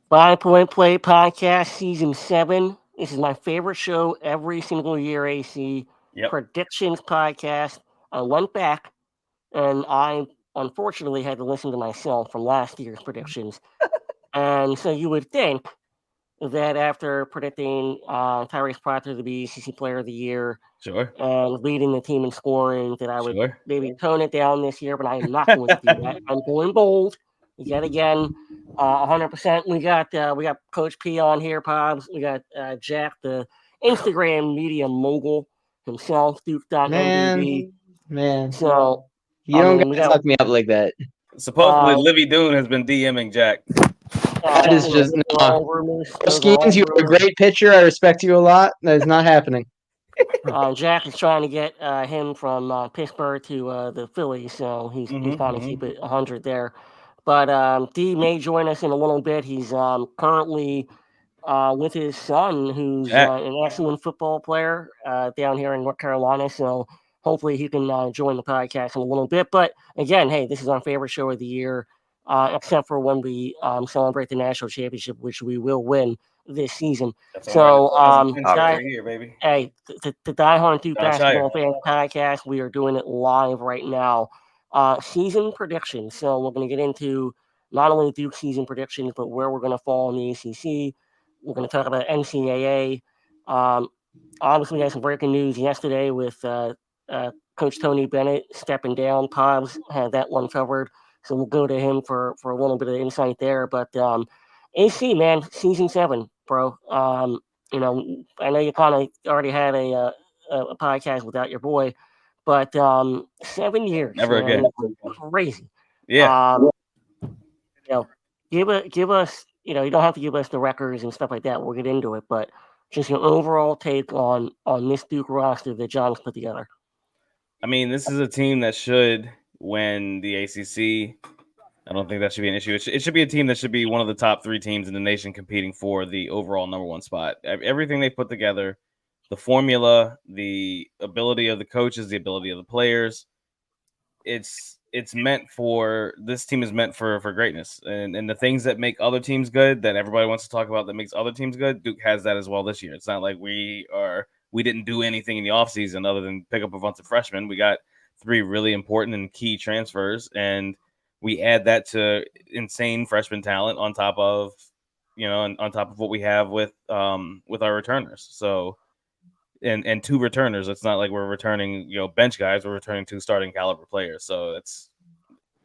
5 Point Play Podcast, Season 7. This is my favorite show every single year, AC. Yep. Predictions Podcast. I went back and I unfortunately had to listen to myself from last year's predictions. And so you would think that after predicting Tyrese Proctor to be ACC Player of the Year Sure. and leading the team in scoring, that I would Sure. maybe tone it down this year, but I am not going to do that. I'm going bold yet again. 100%. We got Coach P on here, Pops. We got Jack, the Instagram media mogul himself, Man, Duke.mdb. man, So you I don't mean, we gotta got suck me up like that. Supposedly, Livy Doon has been DMing Jack. That is just those are no. all rumors. Those are Skeens, all you are a rumors. great pitcher. I respect you a lot. That is not happening. Jack is trying to get him from Pittsburgh to the Phillies, so he's trying to keep it 100 there. But D may join us in a little bit. He's currently with his son, who's Jack. an excellent football player down here in North Carolina. So hopefully he can join the podcast in a little bit. But again, hey, this is our favorite show of the year, except for when we celebrate the national championship, which we will win this season. That's all right. So, Right here, baby. hey, the Die Hard Duke John Shire. Basketball Fans Podcast, we are doing it live right now. Season predictions. So we're going to get into not only Duke season predictions, but where we're going to fall in the ACC. We're going to talk about NCAA. Um, Obviously, we had some breaking news yesterday with Coach Tony Bennett stepping down. Pobbs had that one covered, so we'll go to him for a little bit of insight there. But AC, man, season 7, bro. I know you kind of already had a podcast without your boy, but 7 years, Never man, again. crazy. Yeah. Um, you know, give us, you don't have to give us the records and stuff like that. We'll get into it, but just your overall take on this Duke roster that John's put together. I mean, this is a team that should win the ACC. I don't think that should be an issue. It should be a team that should be one of the top 3 teams in the nation competing for the overall number 1 spot. Everything they put together, the formula, the ability of the coaches, the ability of the players, it's meant for this team is meant for greatness. And the things that make other teams good that everybody wants to talk about that makes other teams good, Duke has that as well this year. It's not like we didn't do anything in the offseason other than pick up a bunch of freshmen. We got 3 really important and key transfers, and we add that to insane freshman talent on top of on top of what we have with our returners. So and 2 returners. It's not like we're returning bench guys. We're returning 2 starting caliber players. So it's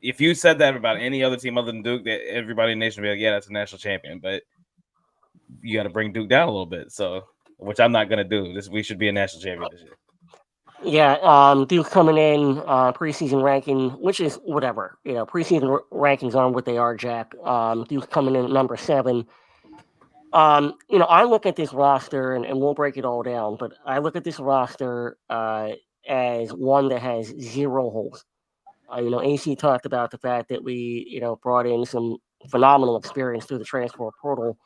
if you said that about any other team other than Duke, that everybody in the nation would be like, yeah, that's a national champion. But you got to bring Duke down a little bit. So which I'm not going to do. We should be a national champion this year. Yeah, Duke coming in preseason ranking, which is whatever. Preseason rankings aren't what they are, Jack. Duke coming in at number 7. I look at this roster, and we'll break it all down, but I look at this roster as one that has 0 holes. AC talked about the fact that we, brought in some phenomenal experience through the transfer portal.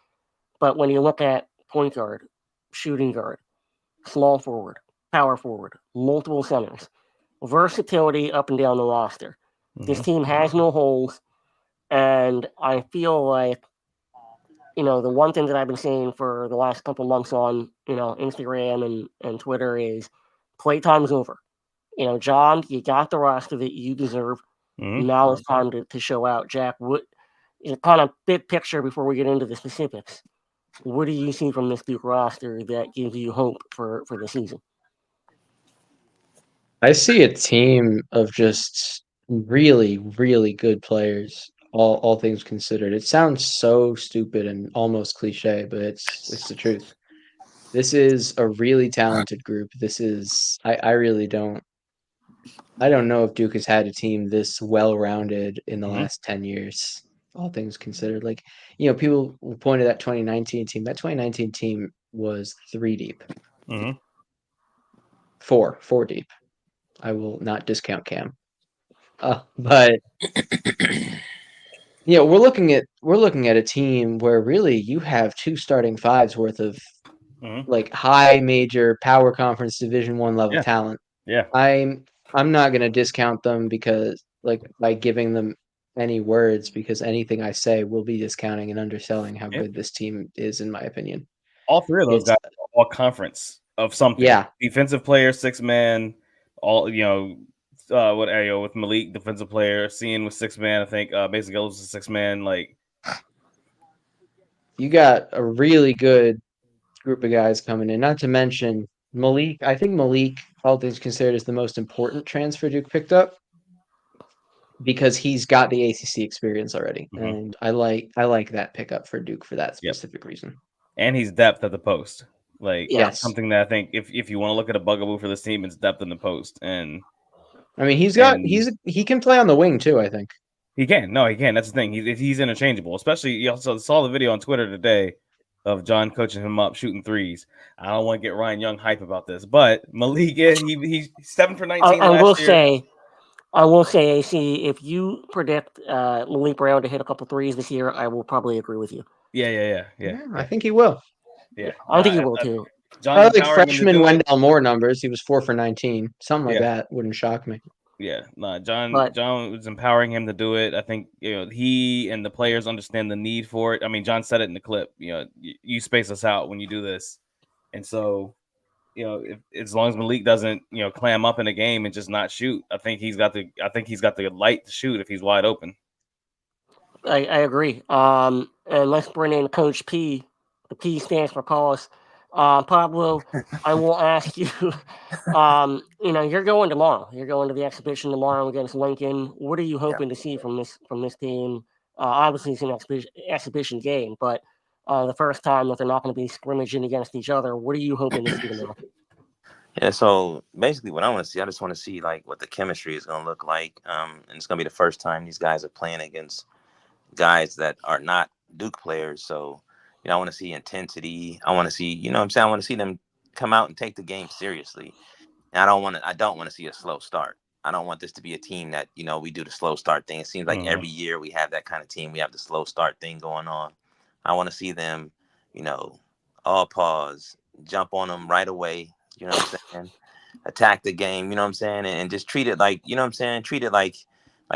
But when you look at point guard, shooting guard, small forward, power forward, multiple centers, versatility up and down the roster, this team has no holes. And I feel like, the one thing that I've been saying for the last couple months on, Instagram and Twitter is playtime's over. John, you got the roster that you deserve. Now it's time to show out. Jack, what kind of big picture before we get into the specifics? What do you see from this Duke roster that gives you hope for the season? I see a team of just really, really good players. All things considered, it sounds so stupid and almost cliche, but it's the truth. This is a really talented group. This is I really don't know if Duke has had a team this well-rounded in the last 10 years, all things considered. Like, people pointed at 2019 team. That 2019 team was 3 deep. 4 deep. I will not discount Cam. But we're looking at a team where really you have 2 starting fives worth of like high major power conference Division 1 level talent. Yeah. I'm not going to discount them because like by giving them any words because anything I say will be discounting and underselling how Yeah. good this team is, in my opinion. All three of those It's guys are all conference of something. yeah, Defensive player, 6-man, all what area with Malik, defensive player, seeing with 6-man, I think Mason Gillis is 6-man, like you got a really good group of guys coming in. Not to mention Malik. I think Malik, all things considered, is the most important transfer Duke picked up because he's got the ACC experience already, mhm. and I like that pickup for Duke for that Yep. specific reason. And he's depth at the post. Like Yeah. that's Yes, something that I think if you want to look at a bugaboo for this team, it's depth in the post. I mean And he can play on the wing too. I think. he can. No, he can. That's the thing. He's interchangeable. Especially you also saw the video on Twitter today of John coaching him up shooting threes. I don't want to get Ryan Young hype about this, but Malik, he's 7 for 19 I will last year. say, I will say, AC, if you predict Malik Brown to hit a couple threes this year, I will probably agree with you. Yeah. I think he will. I think Nah, he will too. John's Probably like empowering him to freshman do it. Wendell Moore numbers. He was 4 for 19, something like Yeah. that. Wouldn't shock me. Yeah, nah, John But John was empowering him to do it. I think he and the players understand the need for it. I mean, John said it in the clip. You space us out when you do this, and so if as long as Malik doesn't clam up in a game and just not shoot, I think he's got the light to shoot if he's wide open. I agree. And let's bring in Coach P. The P stands for pause. Pablo, I will ask you. You're going tomorrow. You're going to the exhibition tomorrow against Lincoln. What are you Yeah. hoping to see from this team? Obviously, it's an exhibition game, but the first time that they're not going to be scrimmaging against each other. What are you hoping to see tomorrow? Yeah, so basically what I want to see, I just want to see like what the chemistry is going to look like. And it's going to be the first time these guys are playing against guys that are not Duke players. So, I want to see intensity. I want to see, what I'm saying? I want to see them come out and take the game seriously. And I don't want to see a slow start. I don't want this to be a team that, we do the slow start thing. It seems like every year we have that kind of team. We have the slow start thing going on. I want to see them, you know, all pause, jump on them right away. You know what I'm saying? Attack the game. You know what I'm saying? And just treat it like, you know what I'm saying? Treat it like you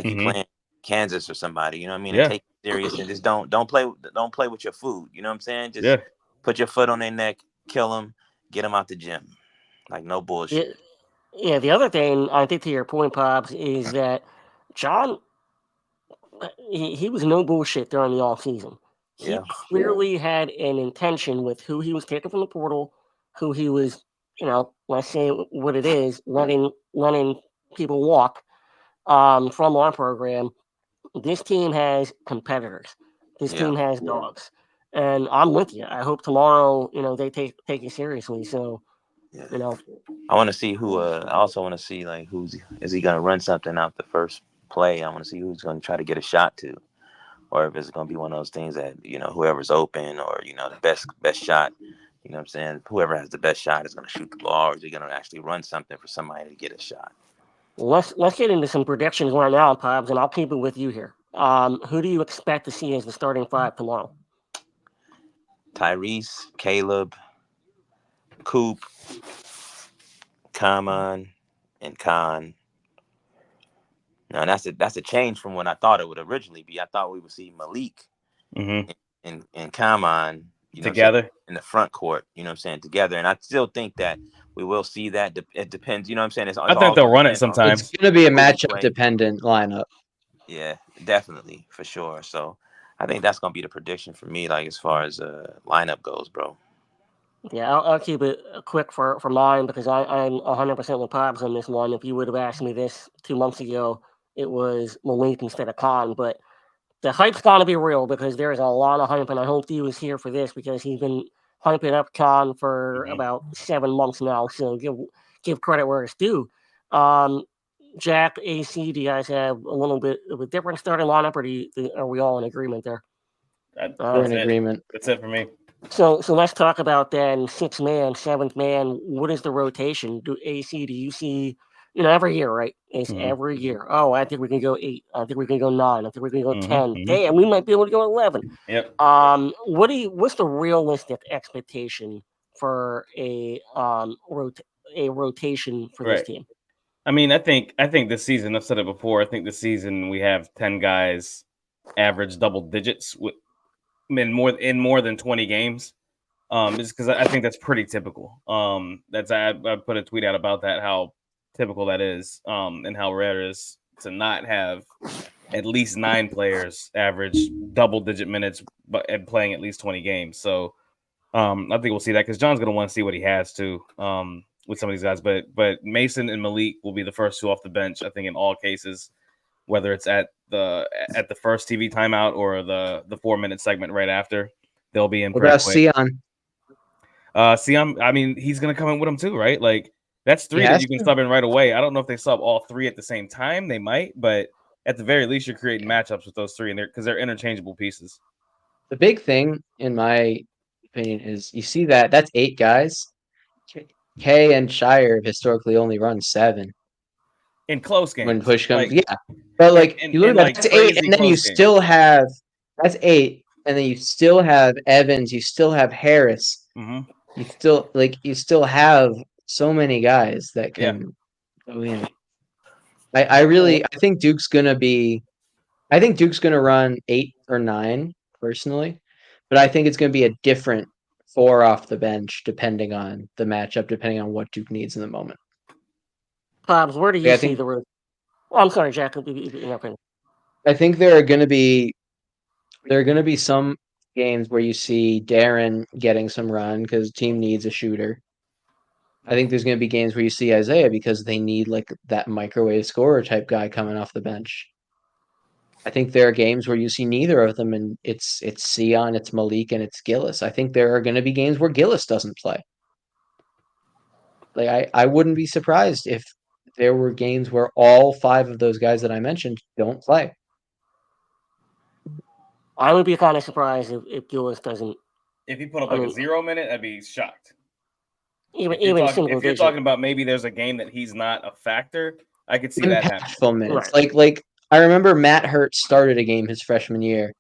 Mm-hmm. playing Kansas or somebody. You know what I mean? And Yeah, take it serious and just don't play with your food. You know what I'm saying? Just yeah. put your foot on their neck, kill them, get them out the gym. Like no Yeah, bullshit. yeah. The other thing I think to your point, Pops, is that John he was no bullshit during the off season. He Yeah. clearly had an intention with who he was taking from the portal, who he was, let's say what it is, letting people walk from our program. This team has competitors. This Yeah. team has dogs, and I'm with you. I hope tomorrow, they take it seriously. So, Yeah. you know, I want to see who. I also want to see like who's is he gonna run something out the first play. I want to see who's gonna try to get a shot to, or if it's gonna be one of those things that whoever's open or the best shot. You know what I'm saying? Whoever has the best shot is gonna shoot the ball, or is he gonna actually run something for somebody to get a shot? let's get into some predictions right now, Pops, and I'll keep it with you here. Who do you expect to see as the starting five tomorrow? Tyrese, Caleb, Coop, Kaman, and Khan. Now that's a change from what I thought it would originally be. I thought we would see Malik Mm-hmm. and Kaman, saying Together. in the front court, saying together. And I still think that we will see that. It depends, I'm saying it's I think all they'll going to run it depend on It's sometimes. going to be a who we matchup play. dependent lineup. Yeah, definitely for sure. So I think that's going to be the prediction for me, like as far as lineup goes, bro. Yeah, I'll keep it quick for mine because I'm 100% with Pops on this one. If you would have asked me this 2 months ago, it was Malik instead of Khan. But the hype's got to be real because there is a lot of hype, and I hope he was here for this because he's been hyping up Khan for Mm-hmm. about 7 months now. So give credit where it's due. Um, Jack, AC, do you guys have a little bit of a different starting lineup, or are we all in agreement there? All We're right. in agreement. That's it for me. So let's talk about then sixth man, seventh man. What is the rotation? Do AC? Do you see? Every year, right? It's Mm-hmm. every year. Oh, I think we can go 8. I think we can go 9. I think we can go Mm-hmm. 10. Mm-hmm. Damn, we might be able to go 11. Yep. What's the realistic expectation for a rotation for this Right. team? I mean, I think this season, I've said it before, I think this season we have 10 guys average double digits in more than 20 games. Just because I think that's pretty typical. I put a tweet out about that, how typical that is, and how rare it is to not have at least 9 players average double digit minutes and playing at least 20 games. So I think we'll see that because John's going to want to see what he has too, with some of these guys. But Mason and Malik will be the first two off the bench, I think, in all cases, whether it's at the first TV timeout or the 4-minute segment right after. They'll be in What pretty about quick. Sion? Sion, I mean, he's going to come in with them too, right? Like, that's 3 that you can sub in right away. I don't know if they sub all 3 at the same time. They might, but at the very least, you're creating matchups with those 3 because they're interchangeable pieces. The big thing, in my opinion, is you see that's 8 guys. K and Shire have historically only run 7 In close games. When push comes. Like, yeah. But like in, you look in at like that's 8, and then you games. still have that's 8, and then you still have Evans, you still have Harris. Mm-hmm. You still have so many guys that can. Yeah. I think Duke's gonna run 8 or 9 personally, but I think it's gonna be a different 4 off the bench depending on the matchup, depending on what Duke needs in the moment. Pops, where do you see the road? Oh, I'm sorry, Jack. I think there are going to be some games where you see Darren getting some run because team needs a shooter. I think there's going to be games where you see Isaiah because they need like that microwave scorer type guy coming off the bench. I think there are games where you see neither of them, and it's Sion, it's Malik, and it's Gillis. I think there are going to be games where Gillis doesn't play. Like I wouldn't be surprised if there were games where all 5 of those guys that I mentioned don't play. I would be kind of surprised if Gillis doesn't. If he put up a 0 minute, I'd be shocked. If you're talking about maybe there's a game that he's not a factor, I could see that happen. Minutes. Right. Like I remember Matt Hurt started a game his freshman year,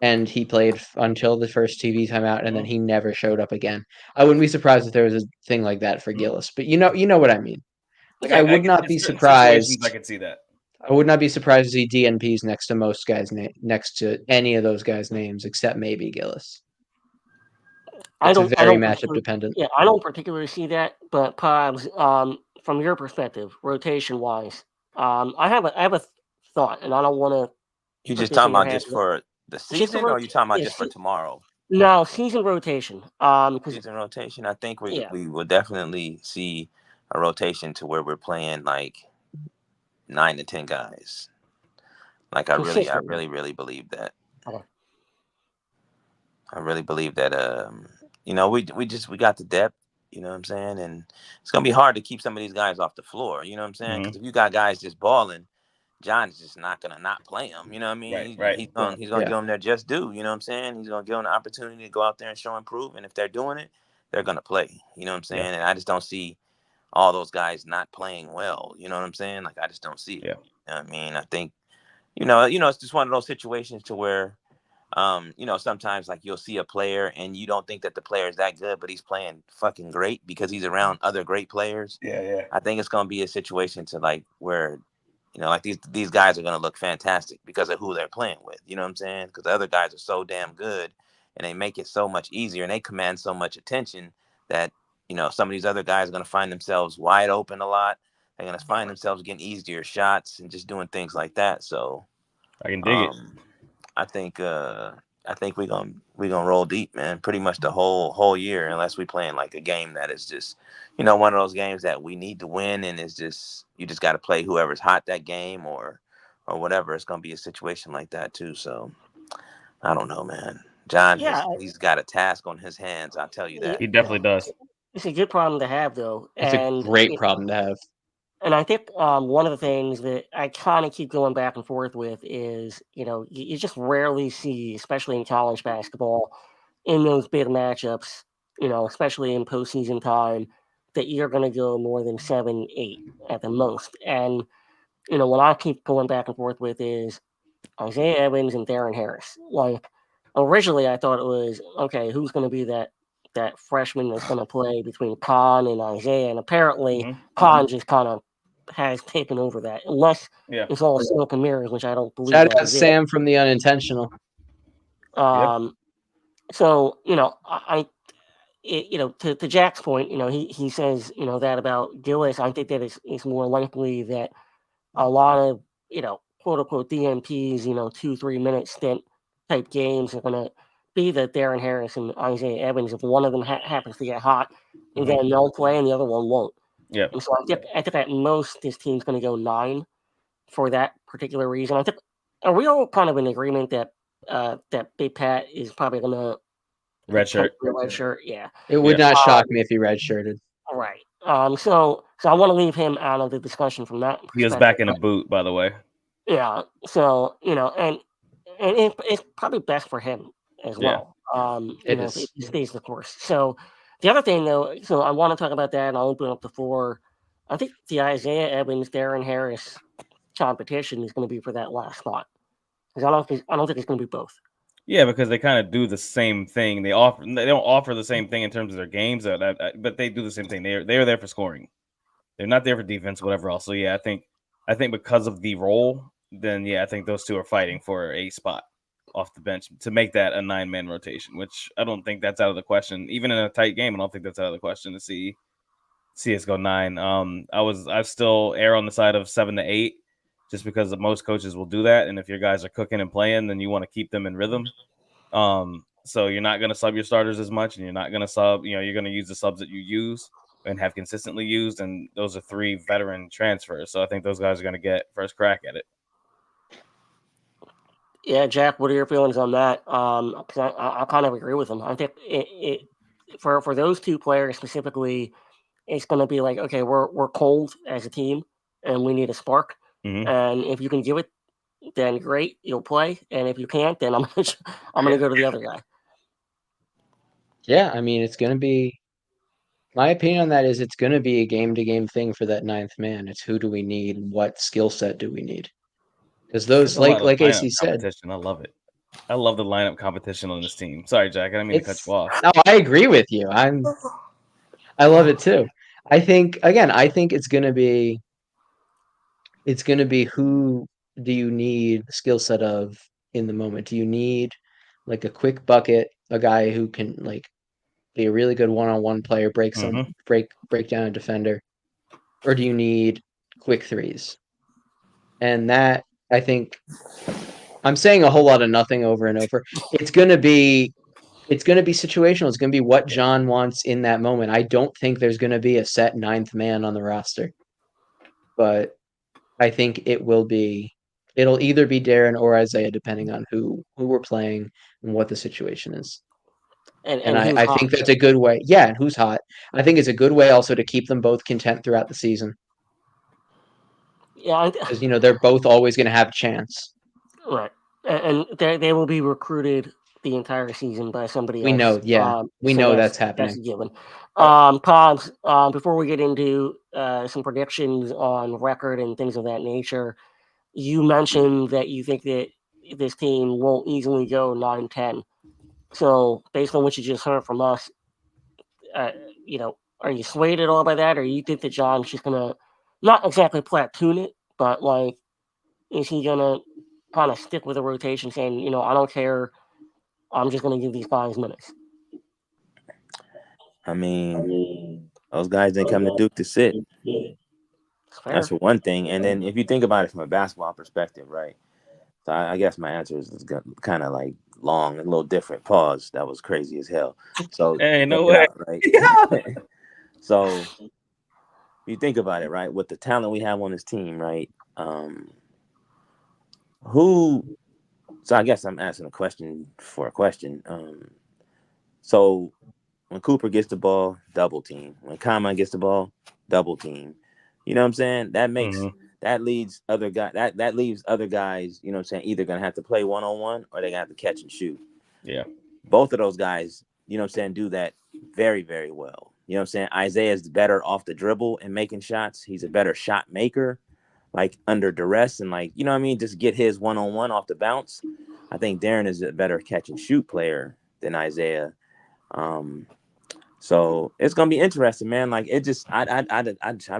and he played until the first TV timeout, and then he never showed up again. I wouldn't be surprised if there was a thing like that for Gillis, but you know what I mean. Like I would not be surprised. I could see that. I would not be surprised to see DNPs next to most guys' next to any of those guys' names except maybe Gillis. It's very matchup dependent. Yeah, I don't particularly see that, but Pobbs, from your perspective, rotation wise, I have a thought, and I don't want to. You just talking about just for the season, or are you talking about just for tomorrow? No, season rotation. Season rotation. I think we will definitely see a rotation to where we're playing like 9 to 10 guys. Like I really believe that. Okay. I really believe that. We got the depth. You know what I'm saying, and it's gonna be hard to keep some of these guys off the floor. You know what I'm saying, because if you got guys just balling, John's just not gonna not play them. You know what I mean? Right. He's gonna give them their just due. You know what I'm saying? He's gonna give them the opportunity to go out there and show and prove. And if they're doing it, they're gonna play. You know what I'm saying? And I just don't see all those guys not playing well. You know what I'm saying? Like I just don't see it. Yeah. You know what I mean? I think, it's just one of those situations to where, sometimes like you'll see a player and you don't think that the player is that good, but he's playing fucking great because he's around other great players. Yeah. I think it's gonna be a situation to like where, like these guys are going to look fantastic because of who they're playing with. You know what I'm saying? Because the other guys are so damn good and they make it so much easier and they command so much attention that, some of these other guys are going to find themselves wide open a lot. They're going to find themselves getting easier shots and just doing things like that. So I can dig it. I think we're gonna roll deep, man. Pretty much the whole year, unless we playing like a game that is just, one of those games that we need to win, and it's just you just got to play whoever's hot that game or whatever. It's gonna be a situation like that too. So I don't know, man. John, he's got a task on his hands. I'll tell you that. He definitely does. It's a good problem to have, though. It's a great problem to have. And I think one of the things that I kind of keep going back and forth with is, you just rarely see, especially in college basketball, in those big matchups, especially in postseason time, that you're going to go more than 7, 8 at the most. And, what I keep going back and forth with is Isaiah Evans and Darren Harris. Like, originally I thought it was, okay, who's going to be that freshman that's going to play between Khan and Isaiah? And apparently Khan just kind of has taken over that, unless Yeah. it's all smoke and mirrors, which I don't believe Shout that out is it. Sam from the Unintentional. Um, So to Jack's point, he says that about Gillis. I think that it's more likely that a lot of quote unquote DNPs, 2-3 minute stint type games are going to be the Darren Harris and Isaiah Evans. If one of them happens to get hot, and then they'll play and the other one won't. Yeah. And so I think at most this team's going to go 9 for that particular reason. I think are we all kind of in agreement that that Big Pat is probably going to Red shirt. red shirt? Yeah. It would not shock me if he redshirted. Right. So I want to leave him out of the discussion from that He was perspective. back in a boot, by the way. Yeah. So and it's probably best for him as well. If he stays the course. So the other thing though, so I want to talk about that, and I'll open up the floor. I think the Isaiah Evans, Darren Harris competition is going to be for that last spot, because I don't think it's going to be both. Yeah, because they kind of do the same thing. They don't offer the same thing in terms of their games, but they do the same thing. They're there for scoring. They're not there for defense, whatever else. So yeah, I think because of the role, then yeah, I think those two are fighting for a spot off the bench to make that a 9-man rotation, which I don't think that's out of the question. Even in a tight game, I don't think that's out of the question to see us go 9. I still err on the side of 7 to 8, just because most coaches will do that. And if your guys are cooking and playing, then you want to keep them in rhythm. So you're not going to sub your starters as much, and you're not going to sub. You're going to use the subs that you use and have consistently used, and those are 3 veteran transfers. So I think those guys are going to get first crack at it. Yeah, Jack, what are your feelings on that? 'Cause I kind of agree with him. I think for those 2 players specifically, it's going to be like, okay, we're cold as a team, and we need a spark. Mm-hmm. And if you can give it, then great, you'll play. And if you can't, then I'm gonna go to the other guy. Yeah, I mean, it's going to be. My opinion on that is it's going to be a game-to-game thing for that 9th man. It's who do we need? What skill set do we need? Because those, There's a lot of like AC lineup said, competition. I love it. I love the lineup competition on this team. Sorry, Jack, I didn't mean to cut you off. No, I agree with you. I love it too. I think it's going to be who do you need the skill set of in the moment? Do you need like a quick bucket, a guy who can like be a really good one-on-one player, break down a defender, or do you need quick threes? And that, I think, I'm saying a whole lot of nothing over and over. It's going to be situational. It's going to be what John wants in that moment. I don't think there's going to be a set 9th man on the roster, but I think it'll either be Darren or Isaiah, depending on who we're playing and what the situation is. And I think that's a good way. Yeah, and who's hot. I think it's a good way also to keep them both content throughout the season. Yeah, because they're both always going to have a chance. Right, and they will be recruited the entire season by somebody else. We know, yeah, we know that's happening. That's a given. Pogs, before we get into some predictions on record and things of that nature, you mentioned that you think that this team won't easily go 9-10. So, based on what you just heard from us, are you swayed at all by that, or you think that John's just gonna not exactly platoon it, but like, is he gonna kind of stick with the rotation, saying, I don't care, I'm just gonna give these guys minutes? I mean, those guys didn't come to Duke to sit. That's for one thing. And then if you think about it from a basketball perspective, right? So I guess my answer is kind of like long, a little different. Pause. That was crazy as hell. So hey, no way. Out, right? So you think about it, right? With the talent we have on this team, right? So I guess I'm asking a question for a question. So when Cooper gets the ball, double team. When Kama gets the ball, double team. You know what I'm saying? That makes that leaves other guys. That leaves other guys. You know what I'm saying? Either gonna have to play 1-on-1 or they gonna have to catch and shoot. Yeah. Both of those guys, you know what I'm saying, do that very, very well. You know what I'm saying? Isaiah's better off the dribble and making shots. He's a better shot maker, like under duress and like, you know what I mean? Just get his 1-on-1 off the bounce. I think Darren is a better catch and shoot player than Isaiah. So it's gonna be interesting, man. Like it just, I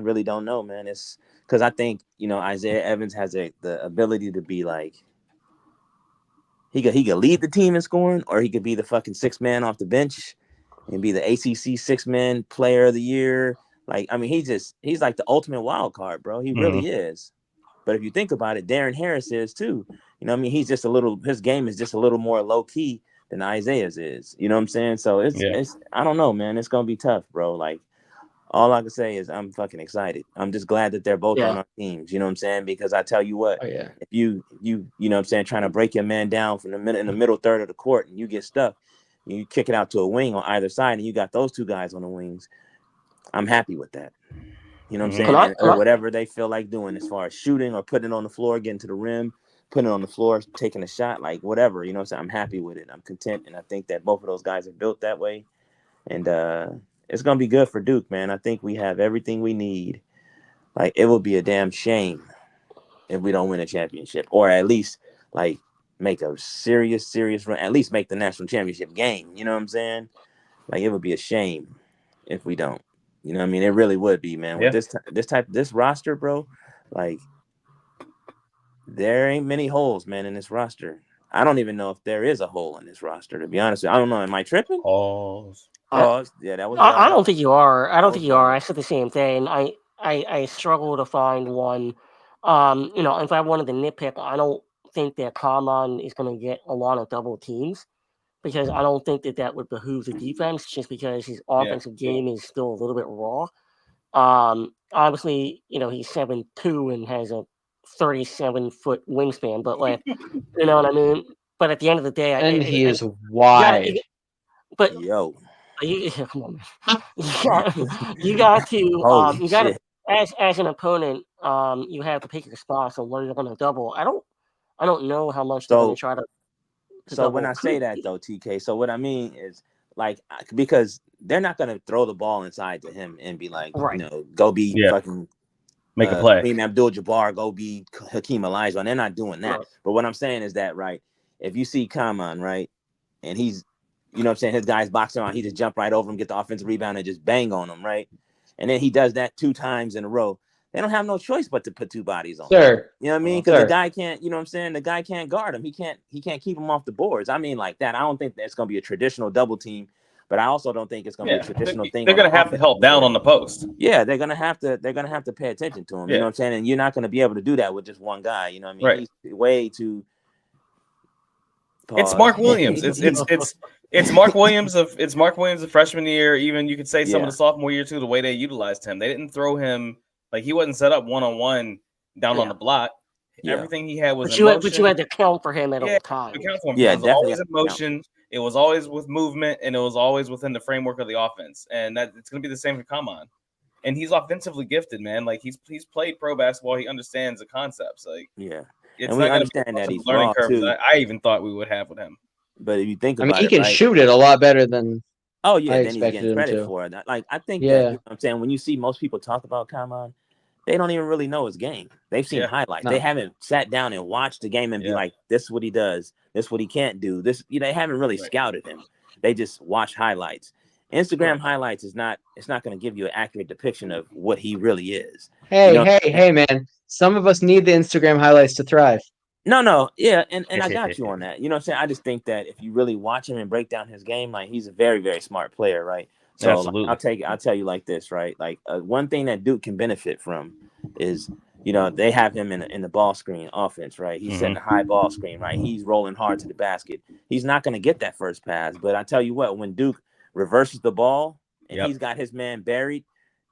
really don't know, man. It's because I think Isaiah Evans has the ability to be like he could lead the team in scoring, or he could be the fucking sixth man off the bench and be the ACC six man player of the year. Like, I mean, he's like the ultimate wild card, bro. He really is. But if you think about it, Darren Harris is too. I mean, his game is just a little more low key than Isaiah's is. You know what I'm saying? So it's I don't know, man. It's gonna be tough, bro. Like, all I can say is I'm fucking excited. I'm just glad that they're both on our teams. You know what I'm saying? Because I tell you what, if you know what I'm saying, trying to break your man down from in the middle third of the court and you get stuck, you kick it out to a wing on either side and you got those two guys on the wings. I'm happy with that. You know what I'm saying? Or whatever they feel like doing as far as shooting or putting it on the floor, getting to the rim, putting it on the floor, taking a shot, like whatever. You know what I'm saying? I'm happy with it. I'm content. And I think that both of those guys are built that way. And it's going to be good for Duke, man. I think we have everything we need. Like, it would be a damn shame if we don't win a championship, or at least like make a serious run, at least make the national championship game. You know what I'm saying? Like, it would be a shame if we don't. You know what I mean? It really would be, man. With this roster, bro, like, there ain't many holes, man, in this roster. I don't even know if there is a hole in this roster, to be honest with you. I don't know. Am I tripping? Pause. Yeah, that was I don't think you are. I don't think you are. valid. I said the same thing. I struggle to find one. If I wanted to nitpick, I don't think that Common is going to get a lot of double teams because I don't think that would behoove the defense just because his offensive game is still a little bit raw. Obviously, he's 7'2" and has a 37-foot wingspan, but like, you know what I mean? But at the end of the day, And he is you wide. but Yo. come on, man. You got to Holy shit. as an opponent, you have to pick your spots on where you're going to double. I don't know how much they're going to try to So when double. I say that though, TK, so what I mean is, like, because they're not gonna throw the ball inside to him and be like, Right. go be fucking make a play. Kareem Abdul-Jabbar, go be Hakeem Olajuwon. They're not doing that. Right. But what I'm saying is that, right, if you see Kaman, right, and he's, you know what I'm saying, his guy's boxing around, he just jump right over him, get the offensive rebound, and just bang on him, right? And then he does that 2 times in a row. They don't have no choice but to put 2 bodies on him. Sir. You know what I mean? Because the guy can't, you know what I'm saying? The guy can't guard him. He can't keep him off the boards. I mean, like that. I don't think that's gonna be a traditional double team, but I also don't think it's gonna be a traditional thing. They're gonna have to help down on the post. Yeah, they're gonna have to pay attention to him. You know what I'm saying? And you're not gonna be able to do that with just one guy. You know what I mean? He's way too. It's Mark Williams. It's Mark Williams of freshman year. Even you could say some of the sophomore year too. The way they utilized him, they didn't throw him like he wasn't set up 1-on-1 down on the block. Everything he had was in motion. But you had to count for him at all times. Account for him. It was always in motion. It was always with movement, and it was always within the framework of the offense. And that it's going to be the same for Kaman. And he's offensively gifted, man. Like he's played pro basketball. He understands the concepts. Like it's not going to be a learning curve that I even thought we would have with him. But if you think about it, he can shoot it a lot better than I then he's expected getting him credit to. for it. Like I think that, you know what I'm saying, when you see most people talk about Kaman, they don't even really know his game. They've seen highlights. No. They haven't sat down and watched the game and be like, this is what he does. This is what he can't do. This, they haven't really scouted him. They just watch highlights. Instagram highlights it's not going to give you an accurate depiction of what he really is. Hey, man. Some of us need the Instagram highlights to thrive. No, yeah, and I got you on that. You know what I'm saying? I just think that if you really watch him and break down his game, like he's a very, very smart player, right? So like, I'll tell you like this, right? Like one thing that Duke can benefit from is, they have him in the ball screen offense, right? He's setting a high ball screen, right? He's rolling hard to the basket. He's not going to get that first pass, but I tell you what, when Duke reverses the ball and he's got his man buried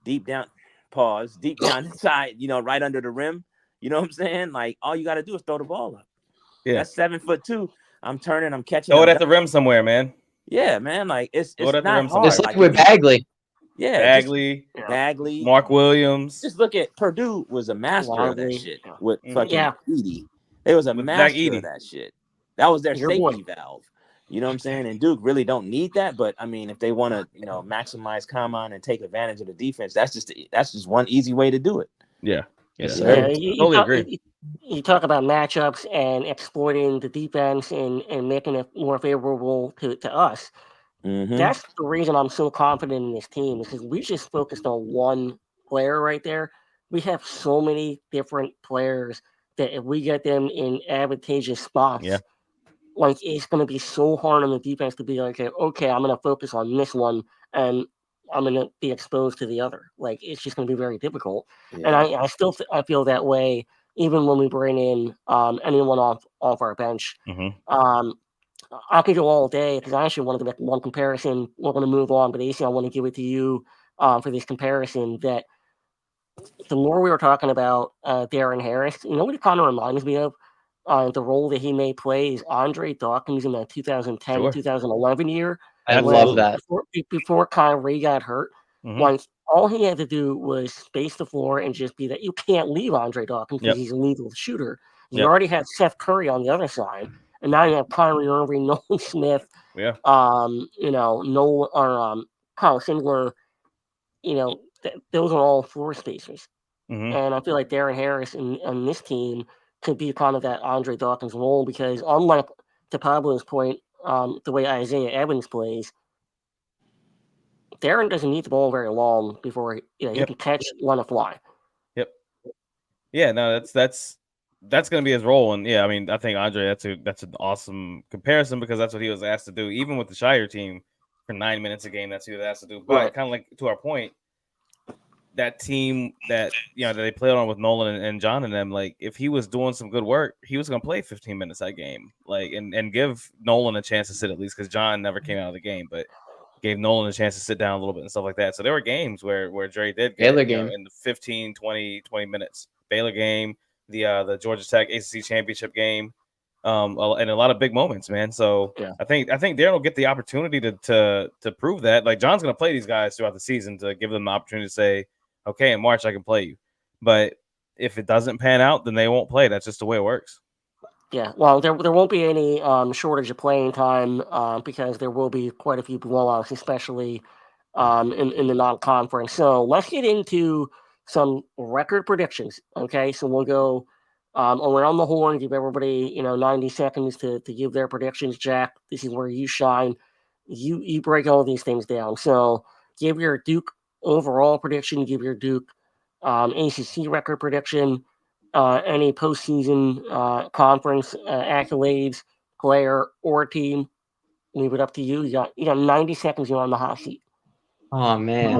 deep down inside, right under the rim. You know what I'm saying? Like, all you got to do is throw the ball up. Yeah. That's 7'2". I'm turning, I'm catching. Throw it at the rim somewhere, man. Yeah, man. Like, it's not hard. Just like with Bagley. Yeah. Bagley. Mark Williams. Just look at Purdue was a master of that shit with fucking Edey. They was a master of that shit. That was their safety valve. You know what I'm saying? And Duke really don't need that. But, I mean, if they want to, maximize Kaman and take advantage of the defense, that's just one easy way to do it. Yeah. Yes, totally agree. You talk about matchups and exploiting the defense and making it more favorable to us. Mm-hmm. That's the reason I'm so confident in this team, is because we just focused on one player right there. we have so many different players that if we get them in advantageous spots, Yeah. like it's going to be so hard on the defense to be like, okay, I'm going to focus on this one and I'm going to be exposed to the other. Like it's just going to be very difficult. And Yeah. I still I feel that way even when we bring in anyone off our bench. Hmm. Um, I could go all day because I actually wanted to make one comparison. We're going to move on, but AC, I want to give it to you for this comparison. That the more we were talking about Darren Harris, you know what it kind of reminds me of? The role that he may play is Andre Dawkins in the 2010 Sure. 2011 year I love when Absolutely. that. before Kyrie got hurt. Hmm. Once all he had to do was space the floor and just be that you can't leave Andre Dawkins because Yep. he's a lethal shooter. You Yep. already had Seth Curry on the other side, and now you have Kyrie Irving, Nolan Smith, Yeah. Nolan or Kyle Singler. Those are all floor spacers. Hmm. And I feel like Darren Harris and this team could be kind of that Andre Dawkins role because unlike to Pablo's point, the way Isaiah Evans plays, Darren doesn't need the ball very long before he Yep. can catch, run a fly. Yep. Yeah. No, that's going to be his role. And yeah, I mean, I think Andre, that's an awesome comparison because that's what he was asked to do, even with the Shire team for 9 minutes a game. That's what he was asked to do. But Right. kind of like to our point, that team that that they played on with Nolan and John and them, like if he was doing some good work, he was gonna play 15 minutes that game, like and give Nolan a chance to sit at least because John never came out of the game, but gave Nolan a chance to sit down a little bit and stuff like that. So there were games where Dre did get Baylor game. in the 15, 20 minutes. Baylor game, the Georgia Tech ACC championship game, and a lot of big moments, man. So Yeah. I think Darren will get the opportunity to prove that. Like John's gonna play these guys throughout the season to give them the opportunity to say, okay, in March I can play you. But if it doesn't pan out, then they won't play. That's just the way it works. Yeah, well, there won't be any shortage of playing time because there will be quite a few blowouts, especially in the non-conference. So let's get into some record predictions. Okay, so we'll go around the horn, give everybody 90 seconds to give their predictions. Jack, this is where you shine. You break all these things down. So give your Duke overall prediction. Give your Duke ACC record prediction. Any postseason conference accolades, player or team. Leave it up to you. You got 90 seconds. You're on the hot seat. Oh man.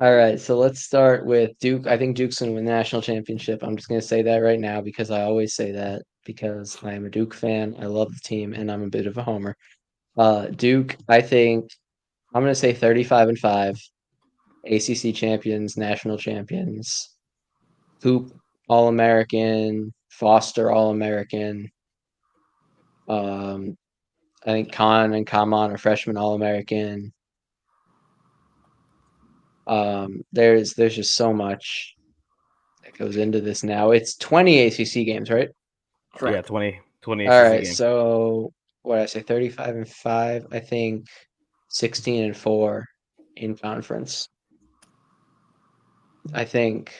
All right, so let's start with Duke. I think Duke's gonna win the national championship. I'm just gonna say that right now because I always say that because I am a Duke fan. I love the team and I'm a bit of a homer. Duke, I think I'm gonna say 35-5, ACC champions, national champions, Hoop All-American, Foster All-American. Um, I think Khan and Kamon are freshman All-American. There's just so much that goes into this now. It's 20 ACC games, right? Yeah, Correct. 20 All ACC right, games. so what did I say? 35-5. I think 16-4 in conference. I think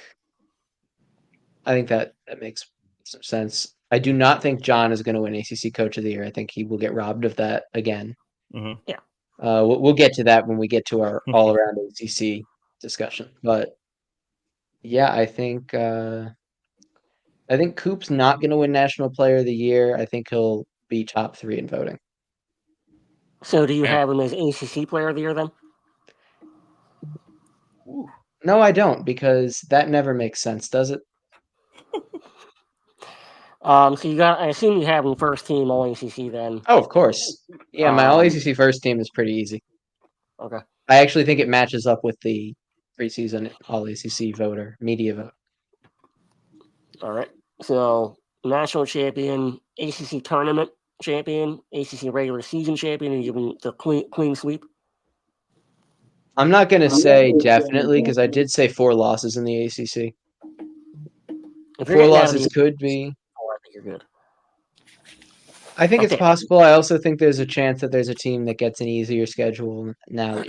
that makes some sense. I do not think John is going to win ACC Coach of the Year. I think he will get robbed of that again. Hmm. Yeah. We'll get to that when we get to our all-around ACC discussion. But yeah, I think Coop's not going to win National Player of the Year. I think he'll be top 3 in voting. So do you Yeah. have him as ACC Player of the Year then? Ooh. No, I don't because that never makes sense, does it? So I assume you have him first team All ACC then. Oh, of course. Yeah, my All Um, ACC first team is pretty easy. okay. I actually think it matches up with the preseason All ACC voter media vote. All right. So national champion, ACC tournament champion, ACC regular season champion, and even the clean sweep. I'm not going to say definitely because I did say 4 losses in the ACC. If you're 4 getting out of losses the could be. four, I think you're good. I think it's Okay. possible. I also think there's a chance that there's a team that gets an easier schedule now that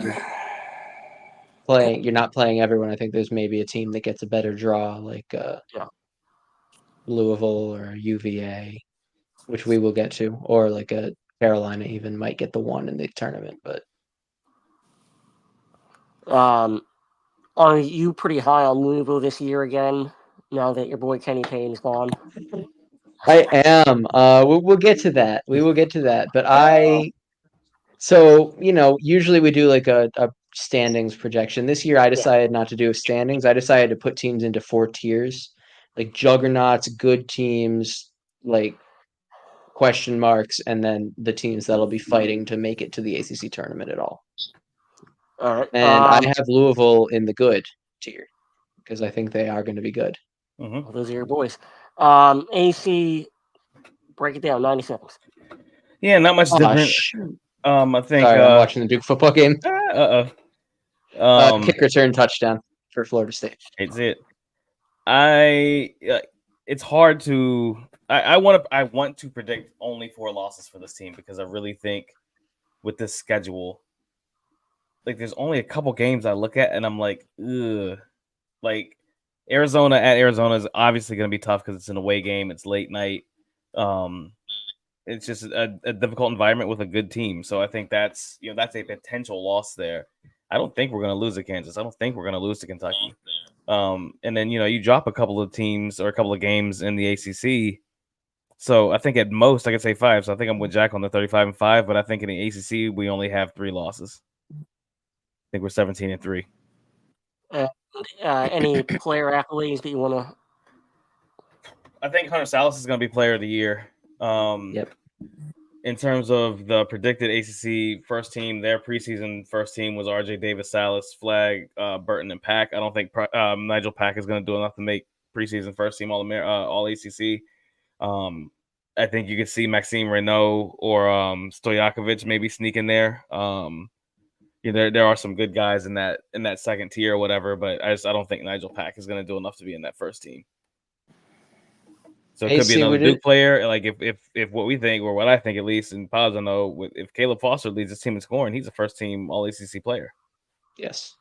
Okay. you're not playing everyone. I think there's maybe a team that gets a better draw like Yeah. Louisville or UVA, which we will get to, or like a Carolina even might get the one in the tournament, but Um, Are you pretty high on Louisville this year again? Now that your boy Kenny Payne's gone. I am. We'll get to that. We will get to that. But Oh. so usually we do like a standings projection. This year I decided not to do a standings. I decided to put teams into 4 tiers, like juggernauts, good teams, like question marks, and then the teams that'll be fighting to make it to the ACC tournament at all. All right. And I have Louisville in the good tier because I think they are going to be good. Mhm. Well, those are your boys. AC, break it down. 90 seconds. Yeah, not much Oh, different. shoot. I think. Sorry, I'm watching the Duke football game. Kick return touchdown for Florida State. It's it. It's hard to. I want to predict only 4 losses for this team because I really think with this schedule, like there's only a couple games I look at and I'm like, ugh. Like Arizona at Arizona is obviously going to be tough because it's an away game. It's late night. It's just a difficult environment with a good team. So I think that's a potential loss there. I don't think we're going to lose to Kansas. I don't think we're going to lose to Kentucky. And then you drop a couple of teams or a couple of games in the ACC. So I think at most I could say 5. So I think I'm with Jack on the 35-5. But I think in the ACC we only have 3 losses. I think we're 17-3. Any player accolades that you want to? I think Hunter Salas is going to be Player of the Year. Yep. In terms of the predicted ACC first team, their preseason first team was RJ Davis, Salas, Flag, Burton, and Pack. I don't think Nigel Pack is going to do enough to make preseason first team all ACC. I think you could see Maxime Renault or Stojakovic maybe sneak in there. There are some good guys in that second tier or whatever, but I don't think Nigel Pack is going to do enough to be in that first team. So it could be another Duke player. Like if what we think or what I think at least, and Paz, I know if Caleb Foster leads his team in scoring, he's a first team All ACC player. Yes.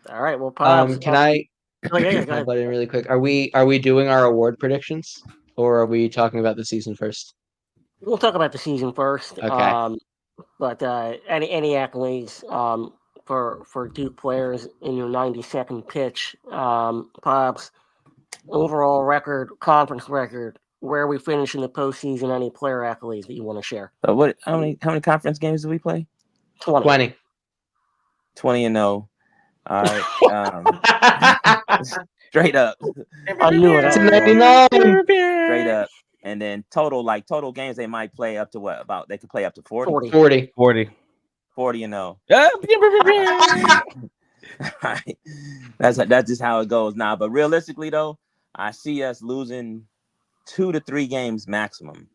All right. Well, Paz. Can I? Oh, yeah, go I'll ahead. butt in really quick. Are we doing our award predictions, or are we talking about the season first? We'll talk about the season first. Okay. But any accolades for Duke players in your 90-second pitch, Pops, overall record, conference record, where we finish in the postseason, any player accolades that you want to share? So how many conference games do we play? 20. 20-0. All right. Straight up. I knew it. It's a 99. Straight up. And then total games they might play up to what? About they could play up to 40? 40. 40-0. Right. That's just how it goes now. But realistically though, I see us losing 2 to 3 games maximum.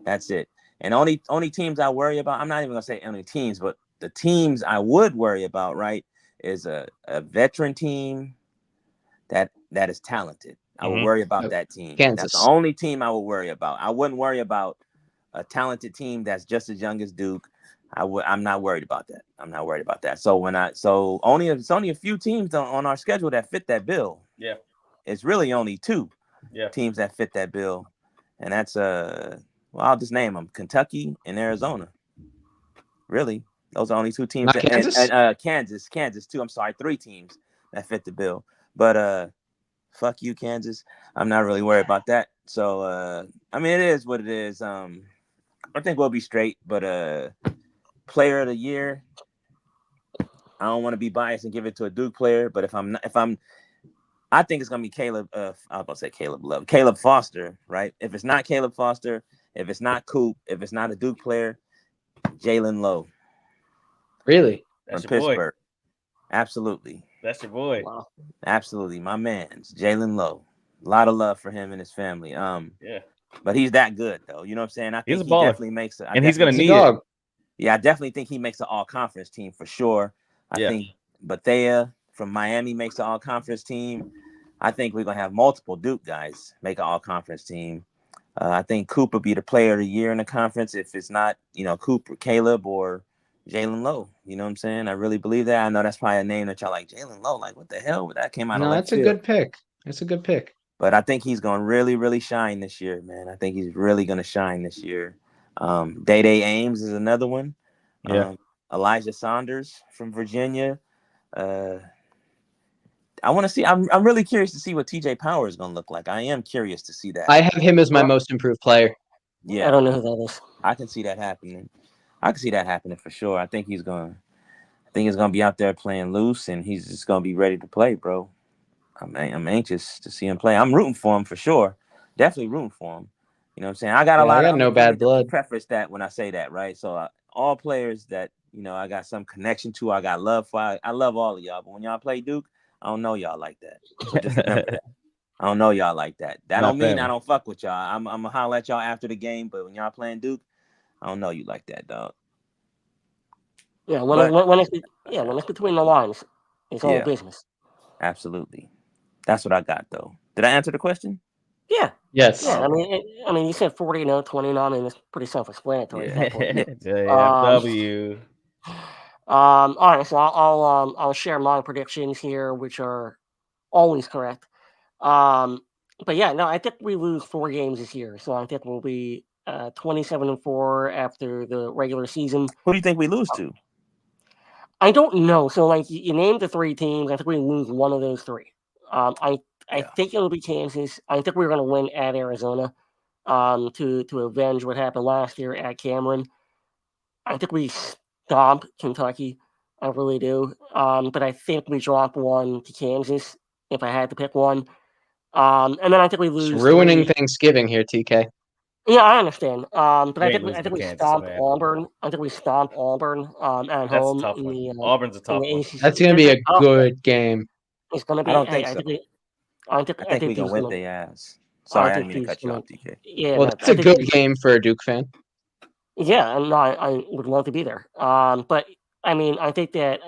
That's it. And only teams I worry about, I'm not even gonna say only teams, but the teams I would worry about, right, is a veteran team that is talented. I would worry about that team. Kansas. That's the only team I would worry about. I wouldn't worry about a talented team that's just as young as Duke. I'm not worried about that. I'm not worried about that. So it's only a few teams on our schedule that fit that bill. Yeah. It's really only 2 teams that fit that bill. And that's I'll just name them: Kentucky and Arizona. Really, those are only 2 teams. Not Kansas? And Kansas too. I'm sorry, 3 teams that fit the bill. But fuck you, Kansas. I'm not really worried about that. So I mean, it is what it is. I think we'll be straight. But player of the year, I don't want to be biased and give it to a Duke player. But I think it's gonna be Caleb. I was about to say Caleb Love, Caleb Foster, right? If it's not Caleb Foster, if it's not Coop, if it's not a Duke player, Jalen Lowe. Really? That's from your Pittsburgh. Boy. Absolutely. That's your boy. Wow. Absolutely, my man's Jalen Lowe. A lot of love for him and his family. Yeah. But he's that good though. You know what I'm saying? I think he definitely makes it. And he's gonna need it. Yeah, I definitely think he makes an all-conference team for sure. I think Bethea from Miami makes an all-conference team. I think we're gonna have multiple Duke guys make an all-conference team. I think Coop will be the player of the year in the conference if it's not, Coop or Caleb or Jalen Lowe. You know what I'm saying? I really believe that. I know that's probably a name that y'all like, Jalen Lowe. Like, what the hell? That came out of left field. No, that's a good pick. That's a good pick. But I think he's going to really, really shine this year, man. I think he's really going to shine this year. Day Ames is another one. Yeah. Elijah Saunders from Virginia. I want to see. I'm really curious to see what TJ Power is going to look like. I am curious to see that. I have him as my most improved player. I Yeah, don't know who that is. I can see that happening. I can see that happening for sure. I think he's gonna be out there playing loose, and he's just gonna be ready to play, bro. I'm anxious to see him play. I'm rooting for him for sure. Definitely rooting for him. You know what I'm saying? I got a Yeah, I lot of. got no bad Let me blood. preface that when I say that, right? So all players that I got some connection to, I got love for. I love all of y'all, but when y'all play Duke, I don't know y'all like that. So just remember that. I don't know y'all like that. That My don't mean I family. don't fuck with y'all. I'm gonna holler at y'all after the game, but when y'all playing Duke, I don't know you like that, dog. Yeah, But when it's between the lines, it's all yeah, business. absolutely. That's what I got though. Did I answer the question? Yeah, Oh, yeah. I Yes. okay. mean, you said 40, 29. I mean, it's pretty self-explanatory at that point. Yeah. Um, JFW. all right, so I'll share my predictions here, which are always correct. Um, but yeah, no, I think we lose 4 games this year, so I think we'll be 27-4 after the regular season. Who do you think we lose to? I don't know. So like you named the 3 teams. I think we lose one of those 3. I Yeah. think it'll be Kansas. I think we're going to win at Arizona. To avenge what happened last year at Cameron. I think we stomp Kentucky. I really do. But I think we drop one to Kansas if I had to pick one. And then I think we Just lose ruining 3. Thanksgiving here, TK. Yeah, I understand. But You I ain't think losing to we Kansas, stomp man. Auburn. I think we stomp Auburn at That's a home tough one. Auburn's a in tough the one. That's ACC. gonna be They're a tough. good game. It's gonna I be. don't Hey, think so. I I think think we're gonna Duke's whip gonna. their ass. I Sorry, I didn't think mean to Duke's cut you gonna. off, DK. Yeah, Well, no, that's I a think good Duke. game for a Duke fan. Yeah, and no, I would love to be there. But I mean, I think that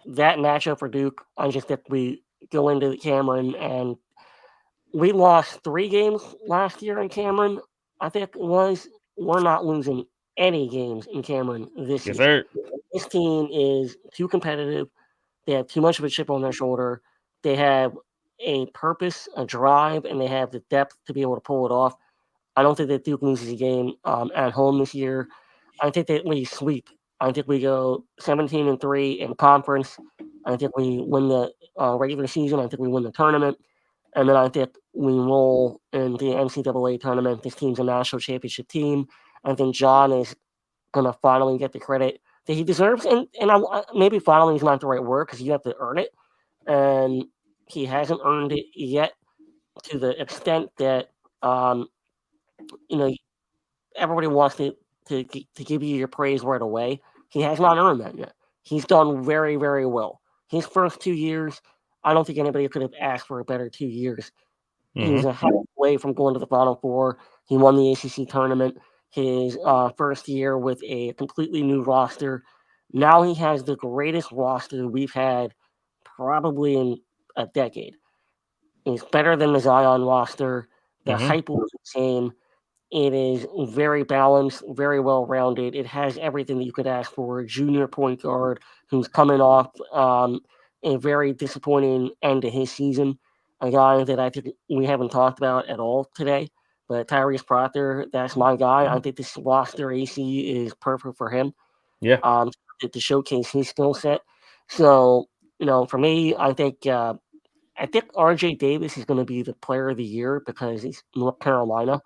that matchup for Duke, I just think we go into Cameron and we lost 3 games last year in Cameron. I think it was. We're not losing any games in Cameron this Yes, season. sir. This team is too competitive. They have too much of a chip on their shoulder. They have a purpose, a drive, and they have the depth to be able to pull it off. I don't think that Duke loses a game at home this year. I think that we sweep. I think we go 17-3 in conference. I think we win the regular season. I think we win the tournament. And then I think we roll in the NCAA tournament. This team's a national championship team. I think John is going to finally get the credit that he deserves. And maybe finally is not the right word because you have to earn it. And he hasn't earned it yet to the extent that, um, you know, everybody wants to give you your praise right away. He has not earned that yet. He's done very, very well. His first 2 years, I don't think anybody could have asked for a better 2 years. He Mm-hmm. was a half away from going to the Final Four. He won the ACC tournament his first year with a completely new roster. Now he has the greatest roster we've had probably in a decade. It's better than the Zion roster. The Mm-hmm. hype was insane. It is very balanced, very well rounded. It has everything that you could ask for. A junior point guard who's coming off a very disappointing end to his season. A guy that I think we haven't talked about at all today. But Tyrese Proctor, that's my guy. I think this roster AC is perfect for him Yeah. to showcase his skill set. So, for me, I think RJ Davis is going to be the player of the year because he's North Carolina.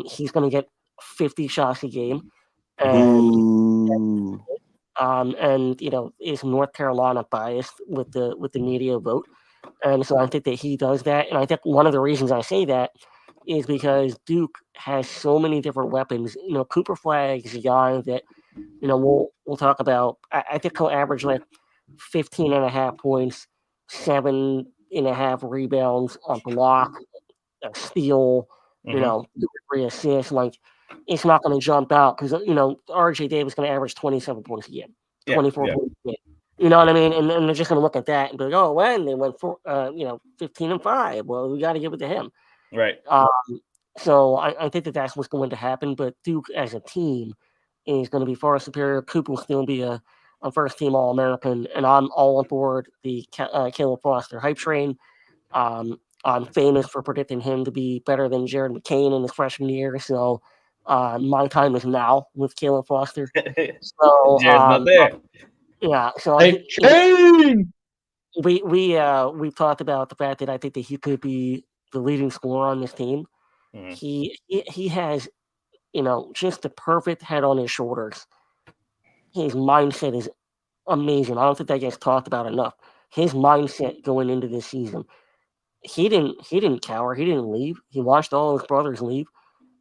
He's going to get 50 shots a game, and Boo. is North Carolina biased with the media vote, and so I think that he does that, and I think one of the reasons I say that is because Duke has so many different weapons. Cooper Flag is a guy that we'll talk about. I think he'll average like 15 and a half points, 7.5 rebounds, a block, a steal, Mm-hmm. 2 or 3 assists. Like, it's not going to jump out because, RJ Davis is going to average 27 points a game, Yeah. 24 Yeah. points a game. You know what I mean? And they're just going to look at that and be like, oh, when they went for, 15-5. Well, we got to give it to him. Right. Um, so I think that that's what's going to happen. But Duke as a team is going to be far superior. Coop will still be a first team All American, and I'm all aboard the Caleb Foster hype train. I'm famous for predicting him to be better than Jared McCain in his freshman year. So my time is now with Caleb Foster. So Jared's not there. yeah, so I Hey, think chain! we've talked about the fact that I think that he could be the leading scorer on this team. Mhm. He has just the perfect head on his shoulders. His mindset is amazing. I don't think that gets talked about enough. His mindset going into this season, he didn't cower. He didn't leave. He watched all his brothers leave.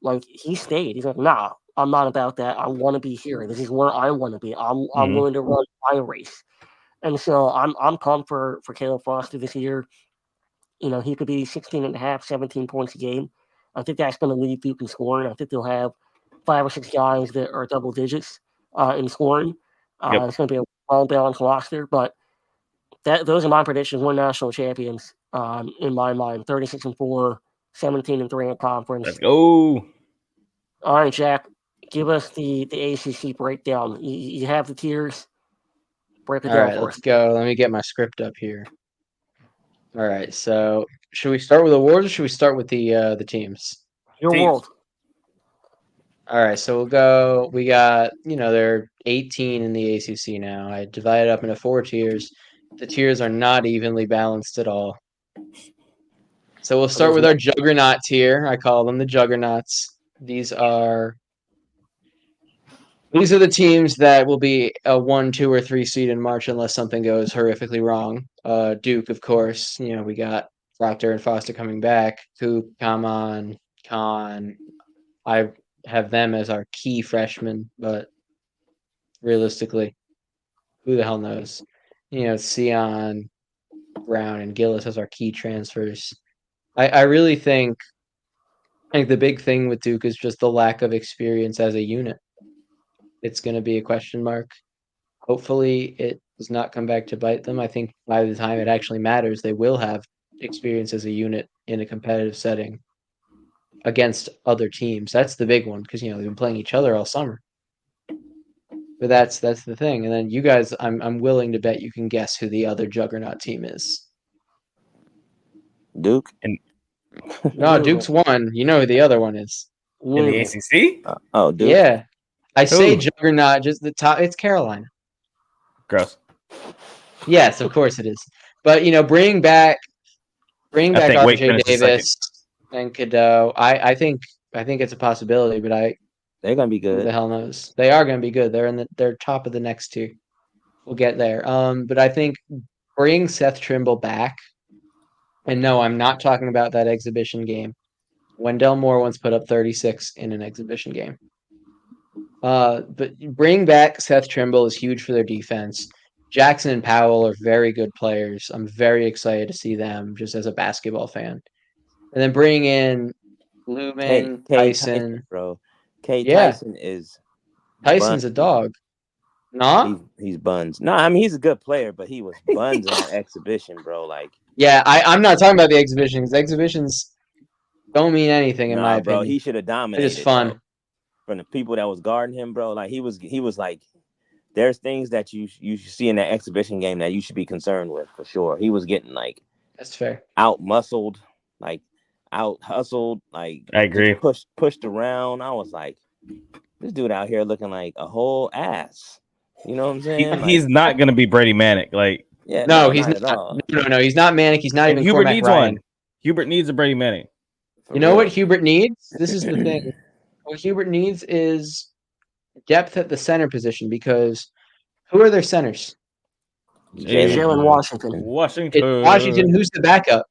Like he stayed. He's like, nah, I'm not about that. I want to be here. This is where I want to be. I'm Mhm. willing to run my race. And so I'm pumped for Caleb Foster this year. He could be 16 and a half, 17 points a game. I think that's going to lead Duke in scoring. I think they'll have 5 or 6 guys that are double digits in scoring. Yep. It's going to be a well-balanced roster, but those are my predictions. We're national champions in my mind. 36-4, 17-3 in conference. Let's go. All right, Jack, give us the ACC breakdown. You have the tiers. Break it All down right, for let's us. go. Let me get my script up here. All right, so should we start with awards or should we start with the teams? Your Teams. world. All right, so we'll go. We got, there are 18 in the ACC now. I divided up into 4 tiers. The tiers are not evenly balanced at all. So we'll start with our juggernaut tier. I call them the juggernauts. These are the teams that will be a 1, 2, or 3 seed in March unless something goes horrifically wrong. Duke, of course. We got Proctor and Foster coming back. Coop, Kaman, Khan. I have them as our key freshmen, but realistically, who the hell knows? Sion, Brown, and Gillis as our key transfers. I really think the big thing with Duke is just the lack of experience as a unit. It's going to be a question mark. Hopefully, it does not come back to bite them. I think by the time it actually matters, they will have experience as a unit in a competitive setting against other teams. That's the big one because they've been playing each other all summer. But that's the thing. And then you guys, I'm willing to bet you can guess who the other juggernaut team is. Duke No, Duke's one. You know who the other one is. In the Louisville. ACC? oh, Duke. Yeah. I say Who? juggernaut, just the top. It's Carolina. Gross. Yes, of course it is. But bring back I think Wake RJ finished second. Davis and Cadeau. I think it's a possibility, but They're gonna be who the good. hell knows? They are going to be good. They're top of the next two. We'll get there. But I think bring Seth Trimble back. And no, I'm not talking about that exhibition game. Wendell Moore once put up 36 in an exhibition game. But bring back Seth Trimble is huge for their defense. Jackson and Powell are very good players. I'm very excited to see them just as a basketball fan. And then bring in Lumen, K Tyson. bro. K Yeah, Tyson is Tyson's a buns. dog. Nah? He's buns. No, I mean he's a good player, but he was buns in that exhibition, bro. Like, Yeah, I'm not talking about the exhibitions. Exhibitions don't mean anything in my nah, bro. opinion. He should have They're just dominated, fun. bro. From the people that was guarding him, bro. Like he was like, there's things that you see in that exhibition game that you should be concerned with for sure. He was getting like That's fair. out muscled, like out hustled, like I just agree. pushed around. I was like, this dude out here looking like a whole ass. You know what I'm saying? Like, He's not going to be Brady Manic. Like, yeah, No, no, he's not not. at all. No, he's not Manic. He's not and even Hubert Cormac needs Ryan. one. Hubert needs a Brady Manic. For You know real. what Hubert needs? This is the thing. What Hubert needs is depth at the center position because who are their centers? Jalen Washington. It's Washington. Washington. Who's the backup?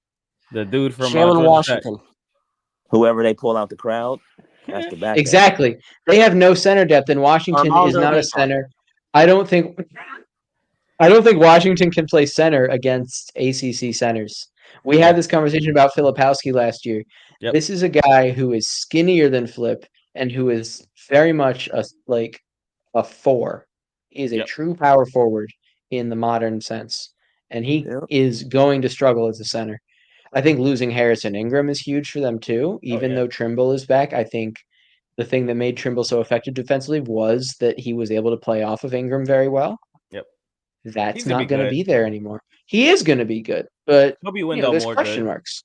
The dude from Jalen Georgia Tech. Washington. Whoever they pull out the crowd, that's the backup. Exactly. They have no center depth, and Washington is Armando not a Bacot. center. I don't think Washington can play center against ACC centers. We had this conversation about Filipowski last year. Yep. This is a guy who is skinnier than Flip and who is very much a 4. He is a Yep. true power forward in the modern sense, and he Yep. is going to struggle as a center. I think losing Harrison Ingram is huge for them too. Even though Trimble is back, I think the thing that made Trimble so effective defensively was that he was able to play off of Ingram very well. Yep. That's He's gonna not be going to good. be there anymore. He is going to be good, but He'll be Wendell there's Moore question good. marks.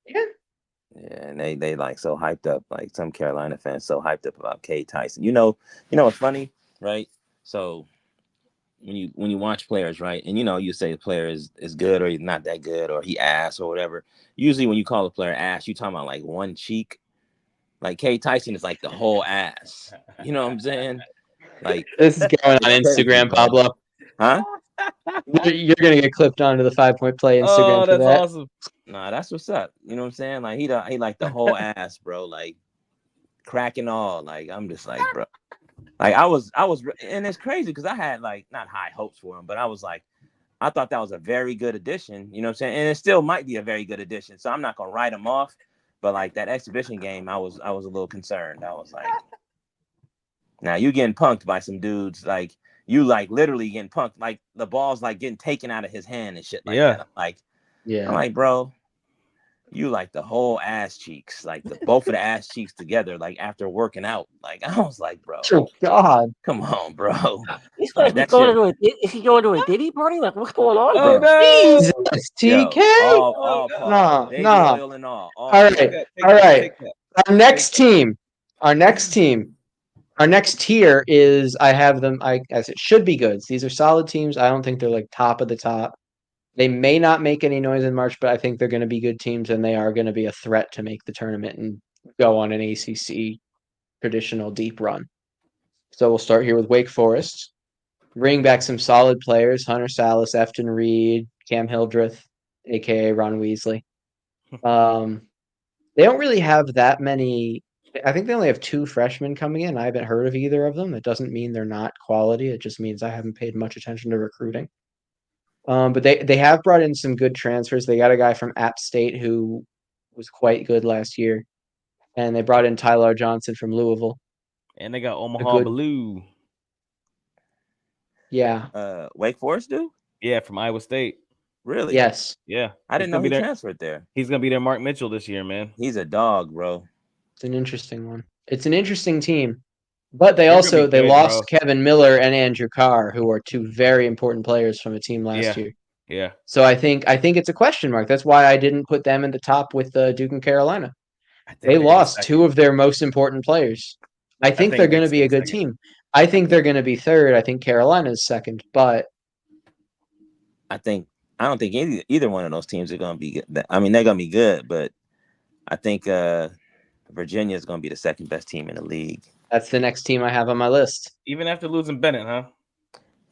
Yeah. Yeah, and they like so hyped up, like some Carolina fans so hyped up about K Tyson. You know what's funny, right? So when you watch players, right, and you say the player is good or he's not that good or he ass or whatever. Usually, when you call a player ass, you talking about like one cheek. Like K Tyson is like the whole ass. You know what I'm saying? Like This is going on it's crazy, Instagram, bro. Pablo. Huh? You're gonna get clipped onto the 5-point play Instagram Oh, for that's that. awesome. Nah, that's what's up. You know what I'm saying? Like he like the whole ass, bro. Like cracking all. Like I'm just like, bro. Like and it's crazy because I had like not high hopes for him, but I was like, I thought that was a very good addition. You know what I'm saying? And it still might be a very good addition. So I'm not gonna write him off. But like that exhibition game, I was a little concerned. I was like, now you getting punked by some dudes, like you like literally getting punked, like the ball's like getting taken out of his hand and shit like Yeah. that. I'm Yeah. like, bro, you like the whole ass cheeks, like the both of the ass cheeks together, like after working out. Like I was like, bro, Oh God. come on, bro. He's supposed Like to be that going shit, to is he going to a Diddy party? Like, what's going on Oh here? Jesus, no! TK. yo, all pause, No, baby no. oil and all All Take right, pause. that, all take that, right. take that. Our next team, our next team, our next tier is I have them. I as it should be good. These are solid teams. I don't think they're like top of the top. They may not make any noise in March, but I think they're going to be good teams, and they are going to be a threat to make the tournament and go on an ACC traditional deep run. So we'll start here with Wake Forest. Bring back some solid players: Hunter Salas, Efton Reed, Cam Hildreth, aka Ron Weasley. Um, they don't really have that many. I think they only have 2 freshmen coming in. I haven't heard of either of them. That doesn't mean they're not quality. It just means I haven't paid much attention to recruiting. But they have brought in some good transfers. They got a guy from App State who was quite good last year, and they brought in Tyler Johnson from Louisville. And they got A Omaha good, Blue. yeah, Wake Forest do? Yeah, from Iowa State. Really? yes, Yeah. I He's didn't know gonna be he there. transferred there. He's gonna be there, Mark Mitchell, this year, man. He's a dog, bro. it's an interesting one. It's an interesting team, but They're gonna be they good, lost bro. Kevin Miller and Andrew Carr, who are 2 very important players from a team last Yeah. year. Yeah. So I think it's a question mark. That's why I didn't put them in the top with Duke and Carolina. I They think they get lost second. 2 of their most important players. I I think they're think going to Duke's be a get good second. team. I think they're going to be third. I think Carolina's second, but I think I don't think either one of those teams are gonna be good. I mean, they're gonna be good, but I think Virginia is gonna be the second best team in the league. that's the next team I have on my list. Even after losing Bennett, huh?